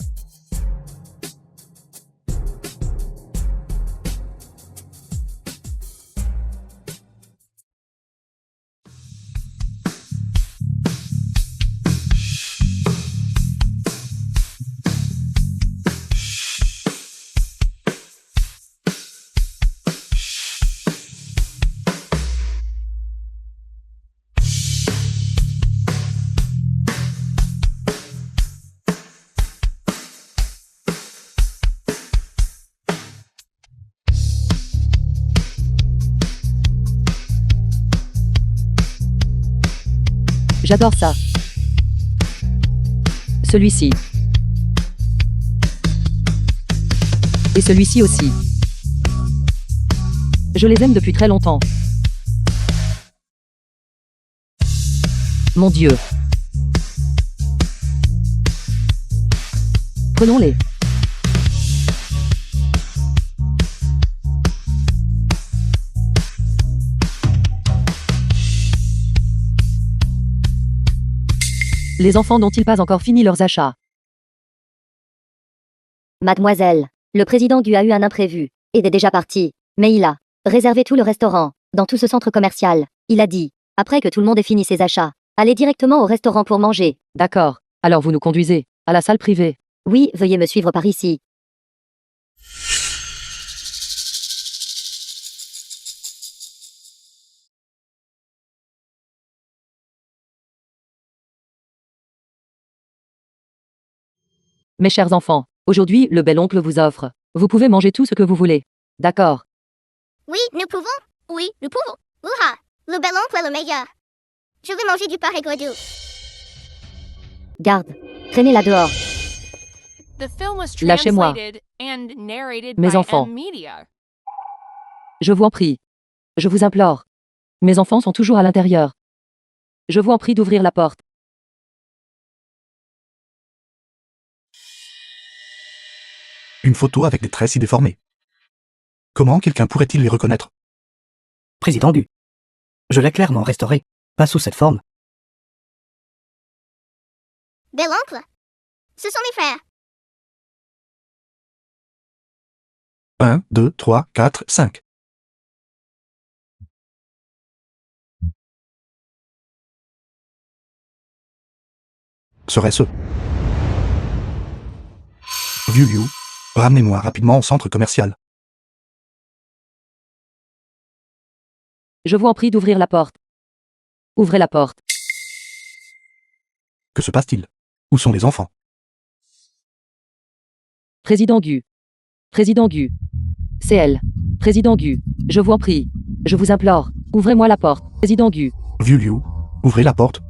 J'adore ça. Celui-ci. Et celui-ci aussi. Je les aime depuis très longtemps. Mon Dieu. Prenons-les. Les enfants n'ont-ils pas encore fini leurs achats? Mademoiselle, le président Gu a eu un imprévu, et est déjà parti. Mais il a réservé tout le restaurant, dans tout ce centre commercial. Il a dit, après que tout le monde ait fini ses achats, allez directement au restaurant pour manger. D'accord. Alors vous nous conduisez à la salle privée. Oui, veuillez me suivre par ici. Mes chers enfants, aujourd'hui, le bel oncle vous offre. Vous pouvez manger tout ce que vous voulez. D'accord. Oui, nous pouvons. Oui, nous pouvons. Ouha, le bel oncle est le meilleur. Je veux manger du porc aigre doux. Garde. Traînez-la dehors. The film was Lâchez-moi. translated and narrated Mes by enfants. Media. Je vous en prie. Je vous implore. Mes enfants sont toujours à l'intérieur. Je vous en prie d'ouvrir la porte. Une photo avec des traits si déformés. Comment quelqu'un pourrait-il les reconnaître? Président Gu. Je l'ai clairement restauré. Pas sous cette forme. Bel oncle. Ce sont mes frères. 1, 2, 3, 4, 5. Serait-ce Vieux Liu, ramenez-moi rapidement au centre commercial. Je vous en prie d'ouvrir la porte. Ouvrez la porte. Que se passe-t-il? Où sont les enfants? Président Gu. Président Gu. C'est elle. Président Gu. Je vous en prie. Je vous implore. Ouvrez-moi la porte. Président Gu. Vieux Liu, ouvrez la porte.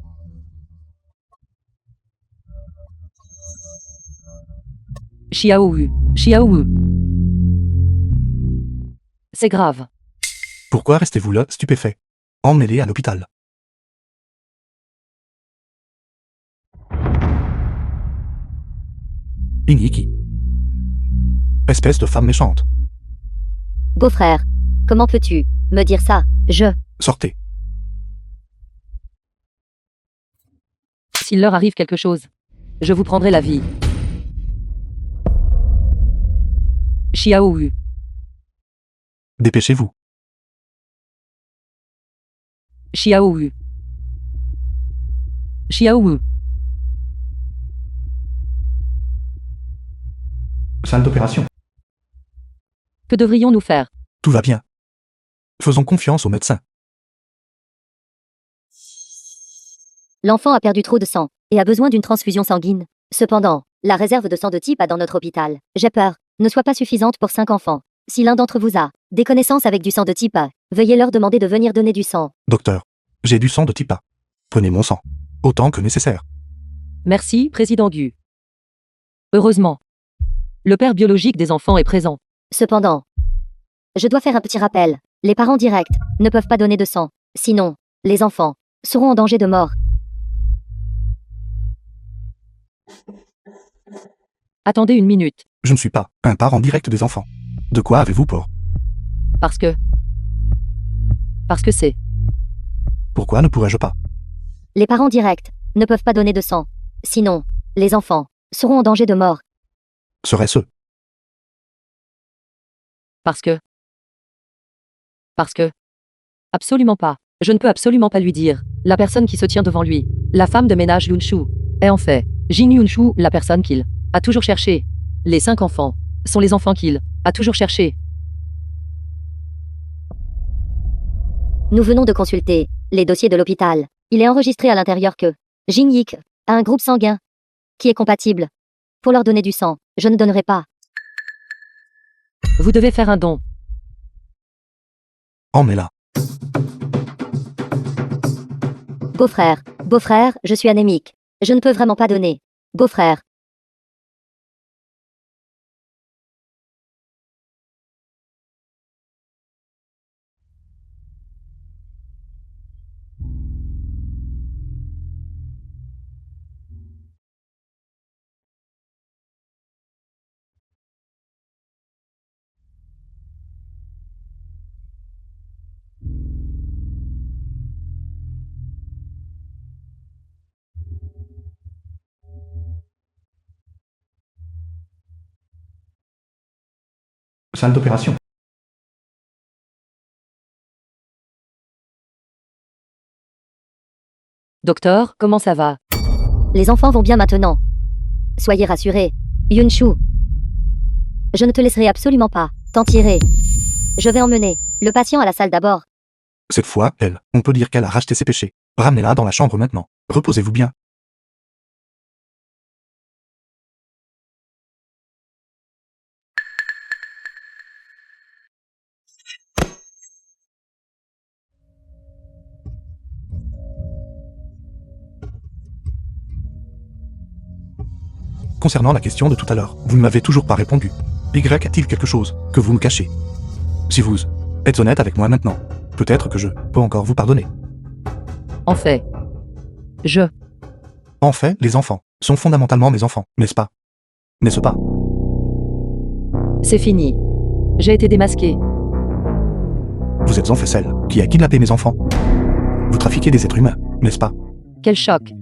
Xiaowu. Xiaowu. C'est grave. Pourquoi restez-vous là, stupéfait? Emmenez-les à l'hôpital. Igniki. Espèce de femme méchante. Beau-frère, comment peux-tu me dire ça? Sortez. S'il leur arrive quelque chose, je vous prendrai la vie. Xiaowu. Dépêchez-vous. Xiaowu. Xiaowu. Salle d'opération. Que devrions-nous faire? Tout va bien. Faisons confiance aux médecins. L'enfant a perdu trop de sang et a besoin d'une transfusion sanguine. Cependant, la réserve de sang de type A dans notre hôpital. J'ai peur ne soit pas suffisante pour 5 enfants. Si l'un d'entre vous a des connaissances avec du sang de type A, veuillez leur demander de venir donner du sang. Docteur, j'ai du sang de type A. Prenez mon sang. Autant que nécessaire. Merci, président Gu. Heureusement. Le père biologique des enfants est présent. Cependant, je dois faire un petit rappel. Les parents directs ne peuvent pas donner de sang. Sinon, les enfants seront en danger de mort. Attendez une minute. Je ne suis pas un parent direct des enfants. De quoi avez-vous peur? Parce que c'est. Pourquoi ne pourrais-je pas? Les parents directs ne peuvent pas donner de sang. Sinon, les enfants seront en danger de mort. Serait-ce? Parce que. Absolument pas. Je ne peux absolument pas lui dire. La personne qui se tient devant lui, la femme de ménage Yunshu, est en fait Jin Yunshu, la personne qu'il a toujours cherché. Les 5 enfants sont les enfants qu'il a toujours cherchés. Nous venons de consulter les dossiers de l'hôpital. Il est enregistré à l'intérieur que Jin Yik a un groupe sanguin qui est compatible. Pour leur donner du sang, je ne donnerai pas. Vous devez faire un don. Emmenez-la. Beau-frère, je suis anémique. Je ne peux vraiment pas donner. Beau-frère. Salle d'opération. Docteur, comment ça va? Les enfants vont bien maintenant. Soyez rassurés. Yunshu. Je ne te laisserai absolument pas t'en tirer. Je vais emmener le patient à la salle d'abord. Cette fois, on peut dire qu'elle a racheté ses péchés. Ramenez-la dans la chambre maintenant. Reposez-vous bien. Concernant la question de tout à l'heure, vous ne m'avez toujours pas répondu. Y a-t-il quelque chose que vous me cachez? Si vous êtes honnête avec moi maintenant, peut-être que je peux encore vous pardonner. En fait, En fait, les enfants sont fondamentalement mes enfants, n'est-ce pas? N'est-ce pas? c'est fini. J'ai été démasqué. Vous êtes en fait celle qui a kidnappé mes enfants. Vous trafiquez des êtres humains, n'est-ce pas? Quel choc.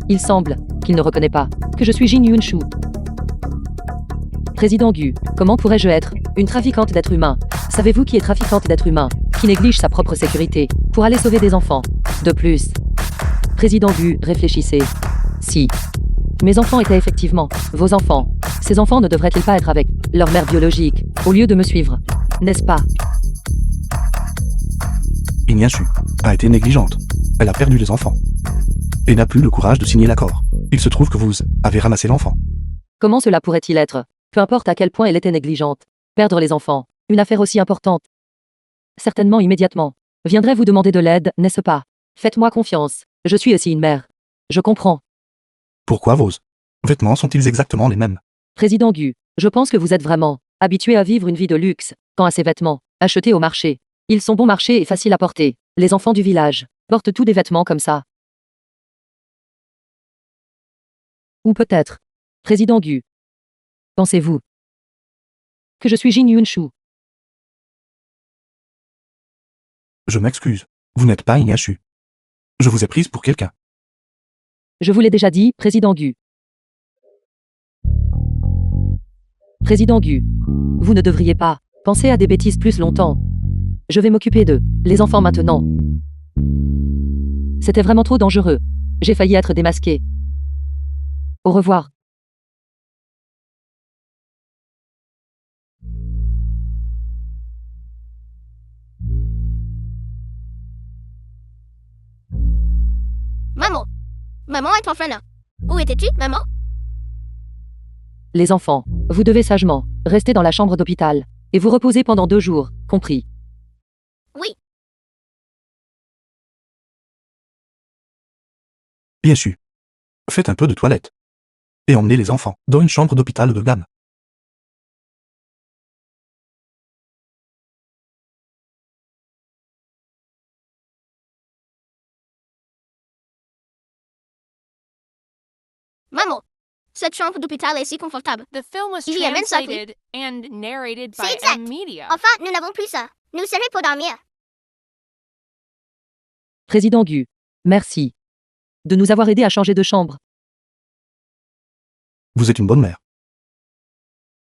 Il semble qu'il ne reconnaît pas que je suis Jin Yunshu. Président Gu, comment pourrais-je être une trafiquante d'êtres humains? Savez-vous qui est trafiquante d'êtres humains, qui néglige sa propre sécurité pour aller sauver des enfants? De plus, Président Gu, réfléchissez. Si mes enfants étaient effectivement vos enfants, ces enfants ne devraient-ils pas être avec leur mère biologique, au lieu de me suivre? N'est-ce pas? Inyashu a été négligente. Elle a perdu les enfants. Et n'a plus le courage de signer l'accord. Il se trouve que vous avez ramassé l'enfant. Comment cela pourrait-il être? Peu importe à quel point elle était négligente. Perdre les enfants, une affaire aussi importante. Certainement immédiatement. Viendrai vous demander de l'aide, n'est-ce pas? Faites-moi confiance. Je suis aussi une mère. Je comprends. Pourquoi vos vêtements sont-ils exactement les mêmes? Président Gu, je pense que vous êtes vraiment habitué à vivre une vie de luxe, quant à ces vêtements, achetés au marché. Ils sont bon marché et faciles à porter. Les enfants du village portent tous des vêtements comme ça. Ou peut-être, Président Gu, pensez-vous que je suis Jin Yunshu? Je m'excuse. Vous n'êtes pas Inyashu. Je vous ai prise pour quelqu'un. Je vous l'ai déjà dit, Président Gu. Président Gu, vous ne devriez pas penser à des bêtises plus longtemps. Je vais m'occuper de les enfants maintenant. C'était vraiment trop dangereux. J'ai failli être démasqué. Au revoir. Maman est enfin là. Où étais-tu, maman? Les enfants, vous devez sagement rester dans la chambre d'hôpital et vous reposer pendant 2 jours, compris. Oui, Bien sûr. Faites un peu de toilette. Et emmenez les enfants dans une chambre d'hôpital de gamme. maman. Cette chambre d'hôpital est si confortable. The film was Il y a même ça, oui. translated and narrated by C'est exact. M Media. Enfin, nous n'avons plus ça. Nous serons pour dormir. Président Gu, merci de nous avoir aidés à changer de chambre. Vous êtes une bonne mère.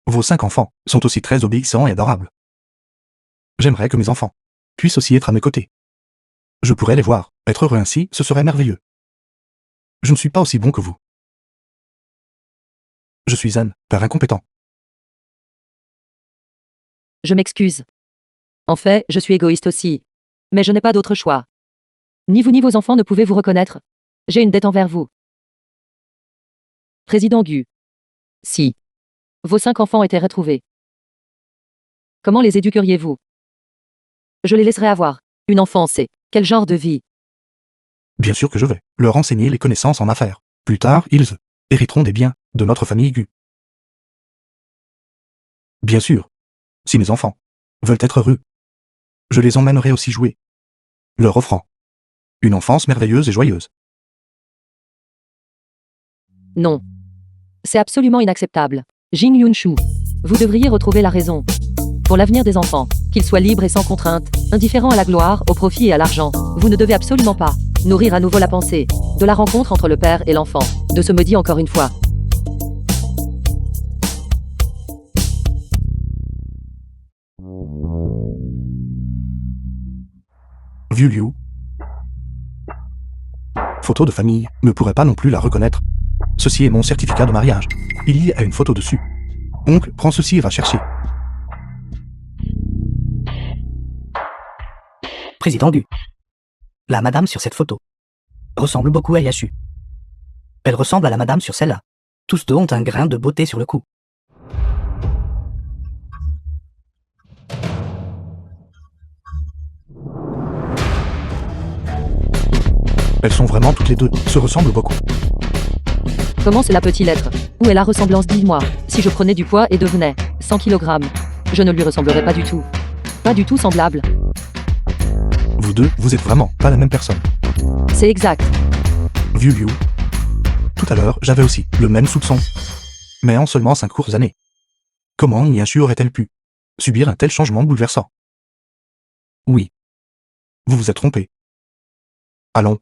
Vos 5 enfants sont aussi très obéissants et adorables. J'aimerais que mes enfants puissent aussi être à mes côtés. Je pourrais les voir être heureux ainsi, ce serait merveilleux. Je ne suis pas aussi bon que vous. Je suis un père incompétent. Je m'excuse. En fait, je suis égoïste aussi. Mais je n'ai pas d'autre choix. Ni vous ni vos enfants ne pouvez vous reconnaître. J'ai une dette envers vous. Président Gu. Si. Vos 5 enfants étaient retrouvés. Comment les éduqueriez-vous? Je les laisserai avoir une enfance et quel genre de vie? Bien sûr que je vais leur enseigner les connaissances en affaires. Plus tard, ils hériteront des biens de notre famille Gu. Bien sûr, si mes enfants veulent être heureux, je les emmènerai aussi jouer, leur offrant une enfance merveilleuse et joyeuse. Non. C'est absolument inacceptable. Jin Yun-shu, vous devriez retrouver la raison. Pour l'avenir des enfants, qu'ils soient libres et sans contrainte, indifférents à la gloire, au profit et à l'argent, vous ne devez absolument pas nourrir à nouveau la pensée de la rencontre entre le père et l'enfant, de ce maudit encore une fois. Vieux Liu. Photo de famille, ne pourrait pas non plus la reconnaître. Ceci est mon certificat de mariage. Il y a une photo dessus. Oncle, prends ceci et va chercher. Président Gu. La madame sur cette photo ressemble beaucoup à Yasu. Elle ressemble à la madame sur celle-là. Tous deux ont un grain de beauté sur le cou. Elles sont vraiment toutes les deux, se ressemblent beaucoup. Comment cela peut-il être? Où est la ressemblance? Dis-moi. Si je prenais du poids et devenais 100 kg, je ne lui ressemblerais pas du tout. Pas du tout semblable. Vous deux, vous êtes vraiment pas la même personne. C'est exact. Vieux Liu. Tout à l'heure, j'avais aussi le même soupçon. Mais en seulement 5 courtes années. Comment Yasu aurait-elle pu subir un tel changement bouleversant? Oui. Vous vous êtes trompé. Allons.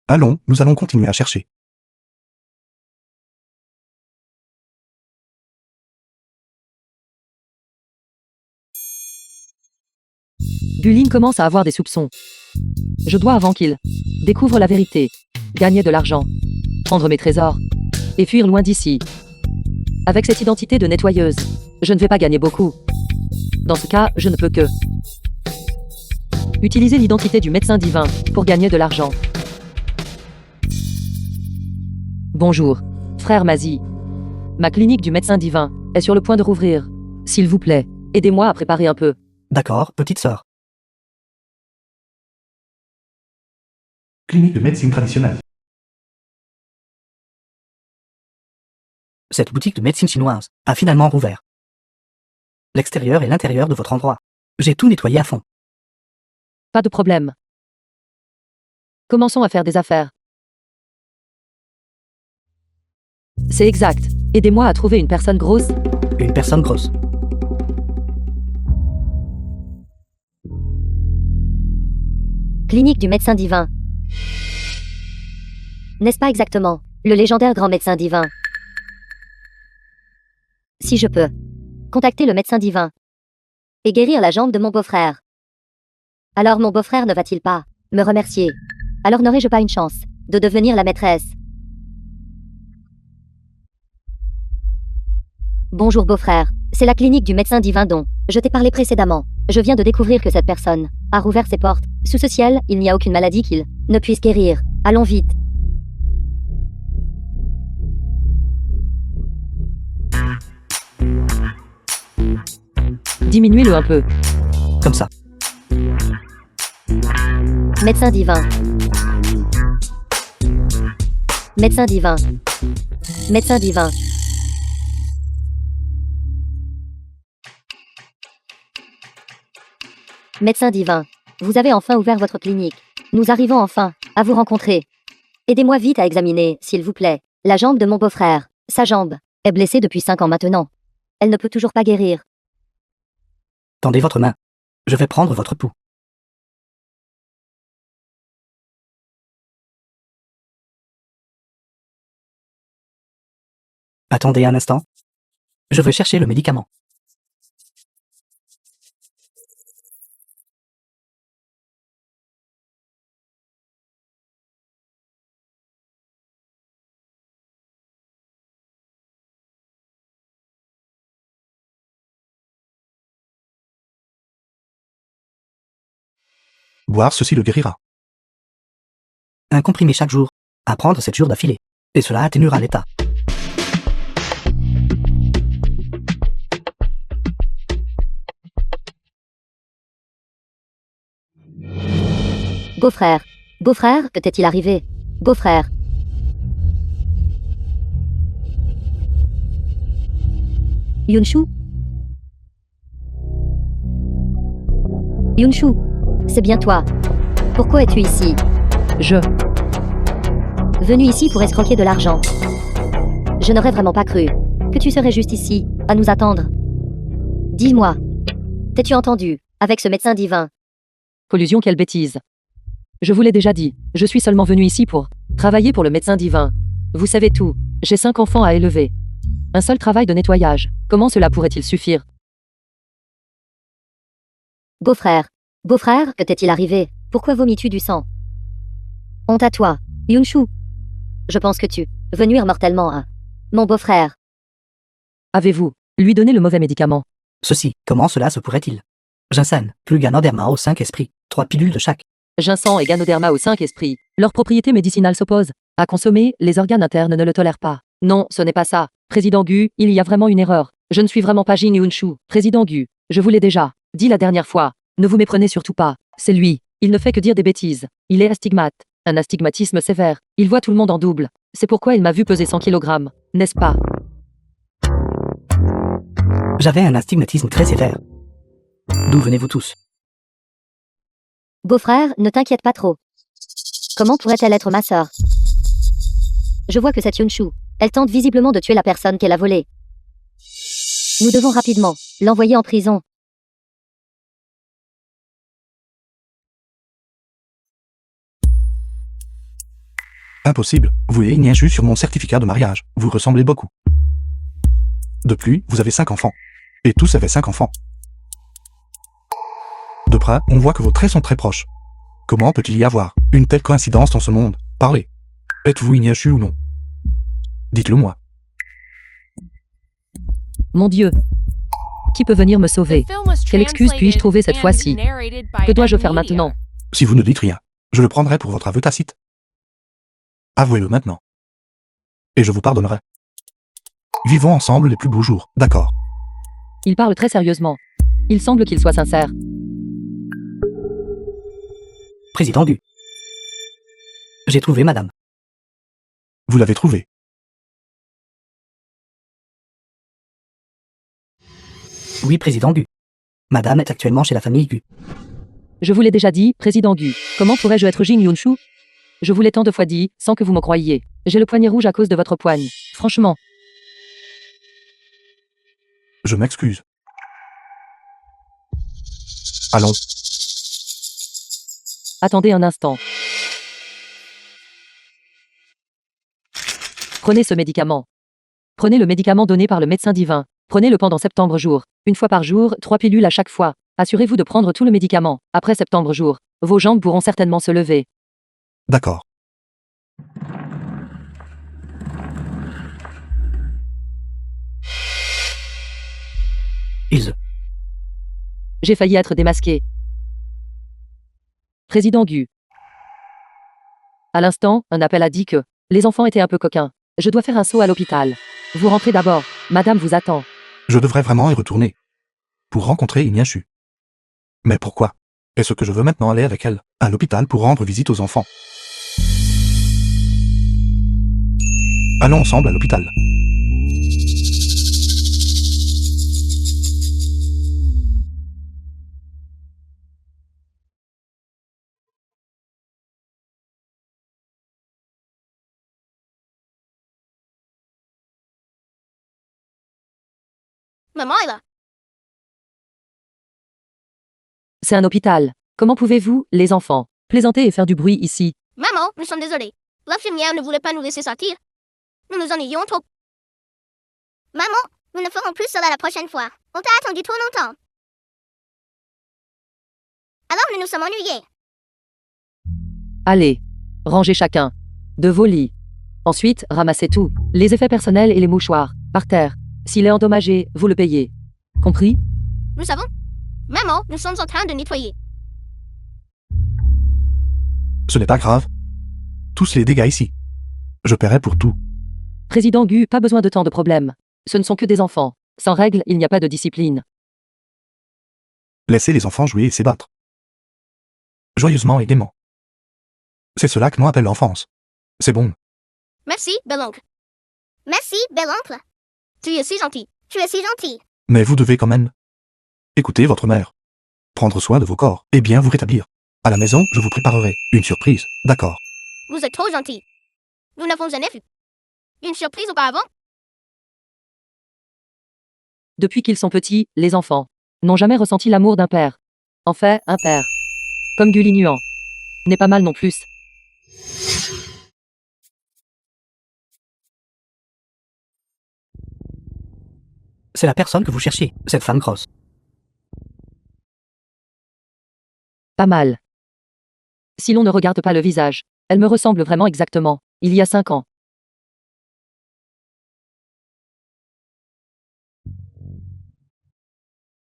Allons, nous allons continuer à chercher. Gulin commence à avoir des soupçons. Je dois, avant qu'il découvre la vérité, gagner de l'argent, prendre mes trésors et fuir loin d'ici. Avec cette identité de nettoyeuse, je ne vais pas gagner beaucoup. Dans ce cas, je ne peux que utiliser l'identité du médecin divin pour gagner de l'argent. Bonjour, frère Mazi. Ma clinique du médecin divin est sur le point de rouvrir. S'il vous plaît, aidez-moi à préparer un peu. D'accord, petite sœur. Clinique de médecine traditionnelle. Cette boutique de médecine chinoise a finalement rouvert. L'extérieur et l'intérieur de votre endroit. J'ai tout nettoyé à fond. Pas de problème. Commençons à faire des affaires. C'est exact. Aidez-moi à trouver une personne grosse. Une personne grosse. Clinique du médecin divin. N'est-ce pas exactement le légendaire grand médecin divin? Si je peux contacter le médecin divin et guérir la jambe de mon beau-frère, alors mon beau-frère ne va-t-il pas me remercier? Alors n'aurai-je pas une chance de devenir la maîtresse? Bonjour beau-frère, c'est la clinique du médecin divin dont je t'ai parlé précédemment. Je viens de découvrir que cette personne a rouvert ses portes. Sous ce ciel, il n'y a aucune maladie qu'il ne puisse guérir. Allons vite. Diminuez-le un peu. Comme ça. Médecin divin. Médecin divin. Médecin divin. Médecin divin. Vous avez enfin ouvert votre clinique. Nous arrivons enfin à vous rencontrer. Aidez-moi vite à examiner, s'il vous plaît, la jambe de mon beau-frère. Sa jambe est blessée depuis 5 ans maintenant. Elle ne peut toujours pas guérir. Tendez votre main. Je vais prendre votre pouls. Attendez un instant. Je veux chercher le médicament. Boire ceci le guérira. Un comprimé chaque jour. À prendre 7 jours d'affilée. Et cela atténuera l'état. Beau-frère. Beau-frère, que t'est-il arrivé? Beau-frère. Yunshu? Yunshu, c'est bien toi. Pourquoi es-tu ici? Venu ici pour escroquer de l'argent. Je n'aurais vraiment pas cru que tu serais juste ici, à nous attendre. Dis-moi, t'es-tu entendu, avec ce médecin divin? Collusion, quelle bêtise. Je vous l'ai déjà dit, je suis seulement venu ici pour travailler pour le médecin divin. Vous savez tout, j'ai 5 enfants à élever. Un seul travail de nettoyage, comment cela pourrait-il suffire? Beau-frère. Beau-frère, que t'est-il arrivé? Pourquoi vomis-tu du sang? Honte à toi, Yunshu. Je pense que tu veux nuire mortellement à mon beau-frère. Avez-vous lui donné le mauvais médicament? Ceci, comment cela se pourrait-il? Ginseng, plus Ganoderma aux 5 esprits. 3 pilules de chaque. Ginseng et Ganoderma aux 5 esprits. Leurs propriétés médicinales s'opposent. À consommer, les organes internes ne le tolèrent pas. Non, ce n'est pas ça. Président Gu, il y a vraiment une erreur. Je ne suis vraiment pas Jin Yunshu. Président Gu, je vous l'ai déjà dit la dernière fois. Ne vous méprenez surtout pas. C'est lui. Il ne fait que dire des bêtises. Il est astigmate. Un astigmatisme sévère. Il voit tout le monde en double. C'est pourquoi il m'a vu peser 100 kg. N'est-ce pas? J'avais un astigmatisme très sévère. D'où venez-vous tous? Beau-frère, ne t'inquiète pas trop. Comment pourrait-elle être ma sœur? Je vois que c'est Yunshu. Elle tente visiblement de tuer la personne qu'elle a volée. Nous devons rapidement l'envoyer en prison. Impossible, vous ayez Nienchu sur mon certificat de mariage. Vous ressemblez beaucoup. De plus, vous avez 5 enfants. Et tous avaient 5 enfants. De près, on voit que vos traits sont très proches. Comment peut-il y avoir une telle coïncidence dans ce monde? Parlez. Êtes-vous Nienchu ou non? Dites-le moi. Mon Dieu. Qui peut venir me sauver? Quelle excuse puis-je trouver cette fois-ci? Que dois-je faire maintenant? Si vous ne dites rien, je le prendrai pour votre aveu tacite. Avouez-le maintenant. Et je vous pardonnerai. Vivons ensemble les plus beaux jours, d'accord? Il parle très sérieusement. Il semble qu'il soit sincère. Président Gu. J'ai trouvé madame. Vous l'avez trouvé. Oui, président Gu. Madame est actuellement chez la famille Gu. Je vous l'ai déjà dit, président Gu. Comment pourrais-je être Jin Yunshu? Je vous l'ai tant de fois dit, sans que vous me croyiez. J'ai le poignet rouge à cause de votre poigne. Franchement. Je m'excuse. Allons. Attendez un instant. Prenez ce médicament. Prenez le médicament donné par le médecin divin. Prenez-le pendant 70 jours. Une fois par jour, 3 pilules à chaque fois. Assurez-vous de prendre tout le médicament. Après 70 jours, vos jambes pourront certainement se lever. D'accord. J'ai failli être démasqué. Président Gu. À l'instant, un appel a dit que les enfants étaient un peu coquins. Je dois faire un saut à l'hôpital. Vous rentrez d'abord. Madame vous attend. Je devrais vraiment y retourner. pour rencontrer Inyanshu. Mais pourquoi? Est-ce que je veux maintenant aller avec elle, à l'hôpital pour rendre visite aux enfants? Allons ensemble à l'hôpital. Maman est là. C'est un hôpital. Comment pouvez-vous, les enfants, plaisanter et faire du bruit ici? Maman, nous sommes désolés. L'infirmière ne voulait pas nous laisser sortir. Nous nous ennuyions trop. Maman, nous ne ferons plus cela la prochaine fois. On t'a attendu trop longtemps. Alors nous nous sommes ennuyés. Allez, rangez chacun de vos lits. Ensuite, ramassez tout, les effets personnels et les mouchoirs, par terre. S'il est endommagé, vous le payez. Compris? Nous savons. Maman, nous sommes en train de nettoyer. Ce n'est pas grave. Tous les dégâts ici. Je paierai pour tout. Président Gu, pas besoin de tant de problèmes. Ce ne sont que des enfants. Sans règles, il n'y a pas de discipline. Laissez les enfants jouer et s'ébattre. Joyeusement et gaiement. C'est cela que l'on appelle l'enfance. C'est bon. Merci, bel oncle. Merci, bel oncle. Tu es si gentil. Tu es si gentil. Mais vous devez quand même écouter votre mère. Prendre soin de vos corps et bien vous rétablir. À la maison, je vous préparerai une surprise, d'accord? Vous êtes trop gentil. Nous n'avons jamais vu une surprise auparavant. Depuis qu'ils sont petits, les enfants n'ont jamais ressenti l'amour d'un père. En fait, un père, comme Gulli Nuan, n'est pas mal non plus. C'est la personne que vous cherchiez, cette femme grosse. Pas mal. Si l'on ne regarde pas le visage, elle me ressemble vraiment exactement, il y a 5 ans.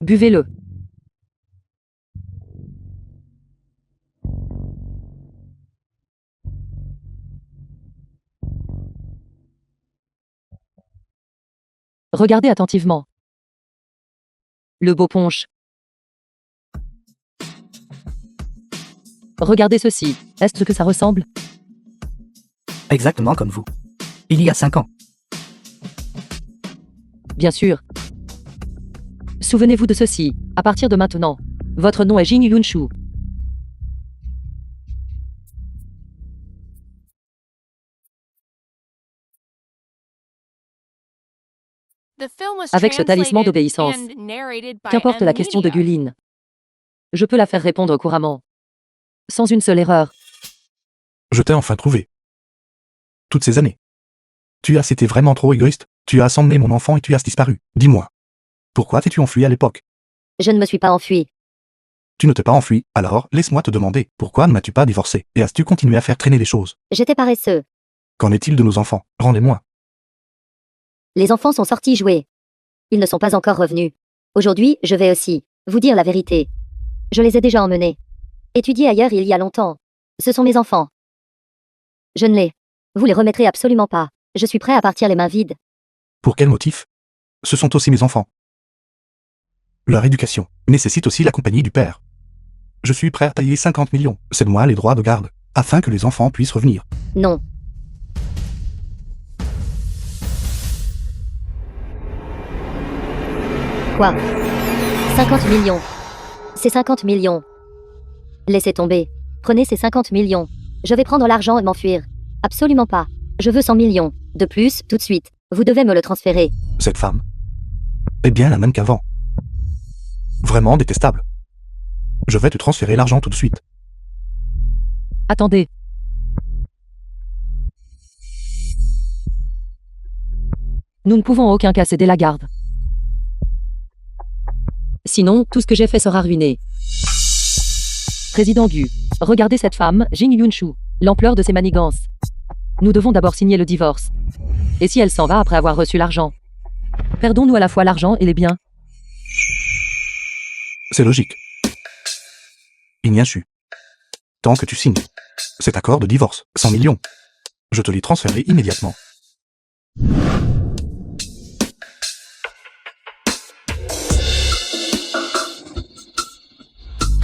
Buvez-le. Regardez attentivement. Le beau punch. Regardez ceci. Est-ce ce que ça ressemble? Exactement comme vous. Il y a 5 ans. Bien sûr. Souvenez-vous de ceci. À partir de maintenant, votre nom est Jin Yunshu. The film was Avec ce talisman translated d'obéissance, and narrated by Qu'importe la question de Media. Gulin. Je peux la faire répondre couramment. Sans une seule erreur. Je t'ai enfin trouvé. Toutes ces années. Tu as été vraiment trop égoïste. Tu as assemblé mon enfant et tu as disparu. Dis-moi. Pourquoi t'es-tu enfui à l'époque? Je ne me suis pas enfui. Tu ne t'es pas enfui, alors laisse-moi te demander, pourquoi ne m'as-tu pas divorcé? Et as-tu continué à faire traîner les choses? J'étais paresseux. Qu'en est-il de nos enfants? Rendez-moi. Les enfants sont sortis jouer. Ils ne sont pas encore revenus. Aujourd'hui, je vais aussi vous dire la vérité. Je les ai déjà emmenés. Étudiés ailleurs il y a longtemps. Ce sont mes enfants. Je ne les. Vous les remettrez absolument pas. Je suis prêt à partir les mains vides. Pour quel motif? Ce sont aussi mes enfants. Leur éducation nécessite aussi la compagnie du père. Je suis prêt à payer 50 millions. Cède-moi les droits de garde, afin que les enfants puissent revenir. Non. Quoi? 50 millions. C'est 50 millions. Laissez tomber. Prenez ces 50 millions. Je vais prendre l'argent et m'enfuir. Absolument pas. Je veux 100 millions. De plus, tout de suite. Vous devez me le transférer. Cette femme est bien la même qu'avant. Vraiment détestable. Je vais te transférer l'argent tout de suite. Attendez. Nous ne pouvons en aucun cas céder la garde. Sinon, tout ce que j'ai fait sera ruiné. Président Gu, regardez cette femme, Jin Yunshu, l'ampleur de ses manigances. Nous devons d'abord signer le divorce. Et si elle s'en va après avoir reçu l'argent? Perdons-nous à la fois l'argent et les biens? C'est logique. Inyanshu. Tant que tu signes cet accord de divorce, 100 millions, je te les transférerai immédiatement.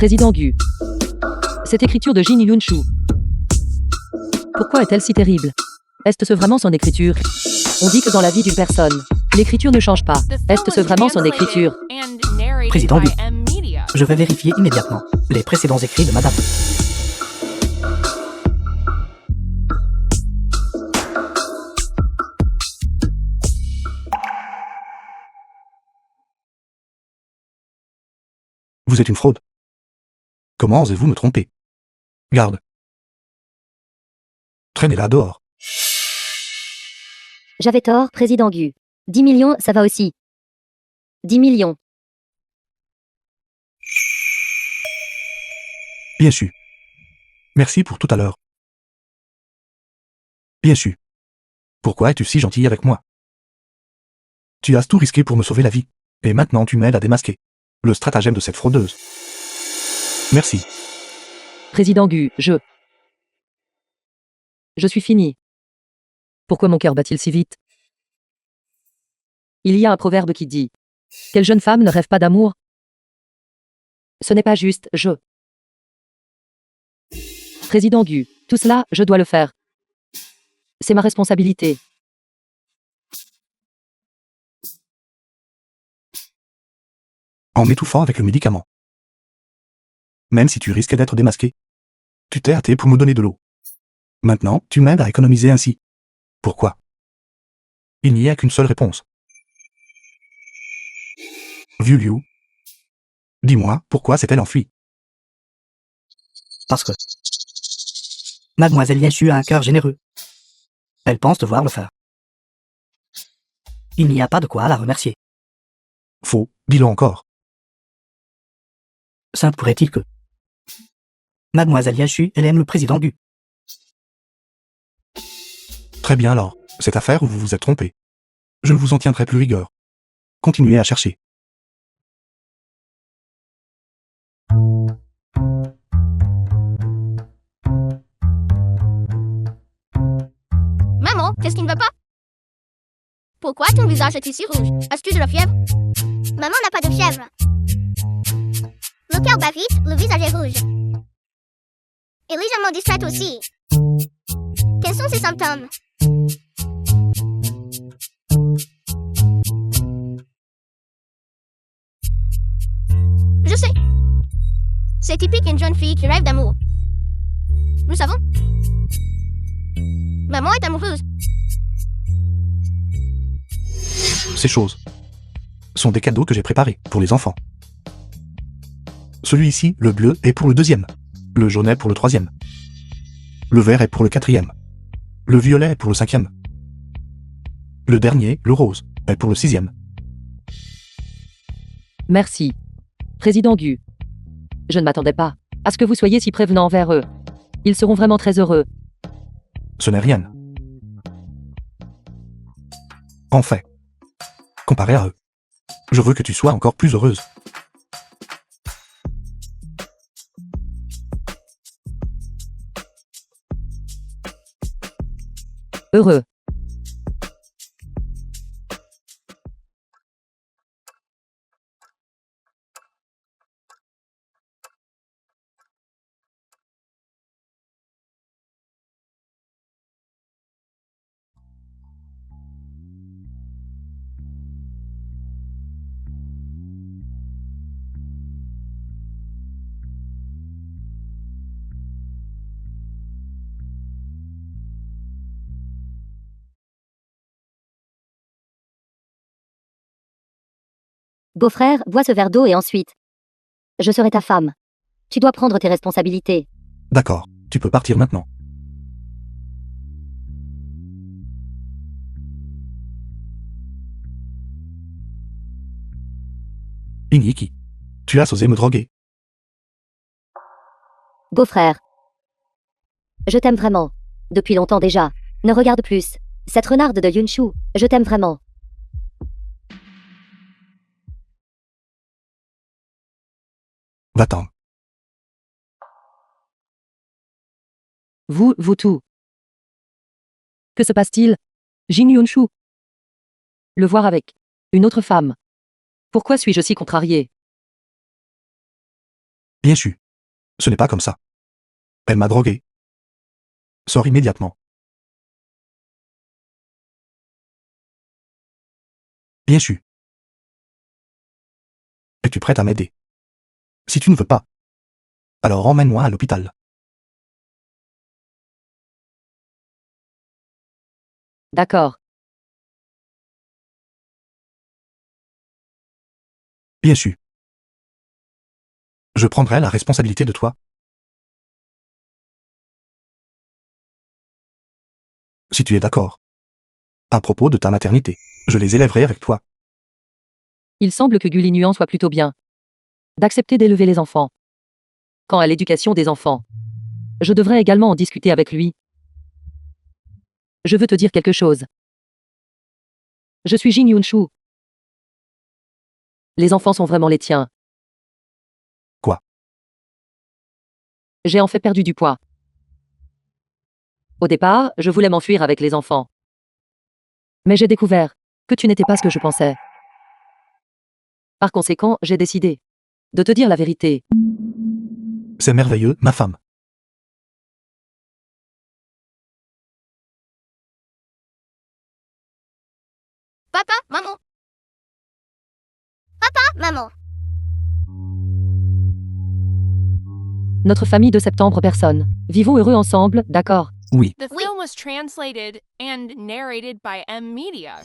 Président Gu. Cette écriture de Jin Yun-shu. Pourquoi est-elle si terrible? Est-ce vraiment son écriture? On dit que dans la vie d'une personne, l'écriture ne change pas. The film Est-ce was vraiment son translated écriture? and narrated Président by Gu. M Media. Je vais vérifier immédiatement les précédents écrits de Madame. Vous êtes une fraude. Comment osez-vous me tromper? Garde. Traînez-la dehors. J'avais tort, président Gu. 10 millions, ça va aussi. 10 millions. Bien su. Merci pour tout à l'heure. Bien su. Pourquoi es-tu si gentil avec moi? Tu as tout risqué pour me sauver la vie. Et maintenant tu m'aides à démasquer le stratagème de cette fraudeuse. Merci. Président Gu, je suis fini. Pourquoi mon cœur bat-il si vite? Il y a un proverbe qui dit « Quelle jeune femme ne rêve pas d'amour ?» Ce n'est pas juste, Président Gu, tout cela, je dois le faire. C'est ma responsabilité. En m'étouffant avec le médicament. Même si tu risquais d'être démasqué. Tu t'es hâté pour me donner de l'eau. Maintenant, tu m'aides à économiser ainsi. Pourquoi? Il n'y a qu'une seule réponse. Vieux Liu. Dis-moi, pourquoi s'est-elle enfuie? Parce que Mademoiselle Yeshu a un cœur généreux. Elle pense devoir le faire. Il n'y a pas de quoi la remercier. Faux, dis-le encore. Ça pourrait-il que Mademoiselle Yeshu, elle aime le président Gu. Très bien alors, cette affaire où vous vous êtes trompé. Je ne vous en tiendrai plus rigueur. Continuez à chercher. Maman, qu'est-ce qui ne va pas? Pourquoi ton visage est si rouge? As-tu de la fièvre? Maman n'a pas de fièvre. Le cœur bat vite, le visage est rouge. Et légèrement distraite aussi. Quels sont ces symptômes? Je sais. C'est typique une jeune fille qui rêve d'amour. Nous savons. Maman est amoureuse. Ces choses sont des cadeaux que j'ai préparés pour les enfants. Celui-ci, le bleu, est pour le deuxième. Le jaune est pour le troisième. Le vert est pour le quatrième. Le violet est pour le cinquième. Le dernier, le rose, est pour le sixième. Merci. Président Gu. Je ne m'attendais pas à ce que vous soyez si prévenant envers eux. Ils seront vraiment très heureux. Ce n'est rien. En fait, comparé à eux, je veux que tu sois encore plus heureuse. Heureux. Beau-frère, bois ce verre d'eau et ensuite. Je serai ta femme. Tu dois prendre tes responsabilités. D'accord, tu peux partir maintenant. Iñiki, tu as osé me droguer. Beau-frère. Je t'aime vraiment. Depuis longtemps déjà. Ne regarde plus. Cette renarde de Yunshu, je t'aime vraiment. Va-t'en. Vous tout. Que se passe-t-il? Jin Yunshu. Le voir avec une autre femme. Pourquoi suis-je si contrarié? Bien su. Ce n'est pas comme ça. Elle m'a drogué. Sors immédiatement. Bien sûr. Es-tu prête à m'aider? Si tu ne veux pas, alors emmène-moi à l'hôpital. D'accord. Bien sûr. Je prendrai la responsabilité de toi. Si tu es d'accord. À propos de ta maternité, je les élèverai avec toi. Il semble que Gulignuan soit plutôt bien d'accepter d'élever les enfants. Quant à l'éducation des enfants, je devrais également en discuter avec lui. Je veux te dire quelque chose. Je suis Jin Yunshu. Les enfants sont vraiment les tiens. Quoi? J'ai en fait perdu du poids. Au départ, je voulais m'enfuir avec les enfants. Mais j'ai découvert que tu n'étais pas ce que je pensais. Par conséquent, j'ai décidé de te dire la vérité. C'est merveilleux, ma femme. Papa, maman. Maman. Notre famille de septembre personne. Vivons heureux ensemble, d'accord? The Oui. film was translated and narrated by M Media.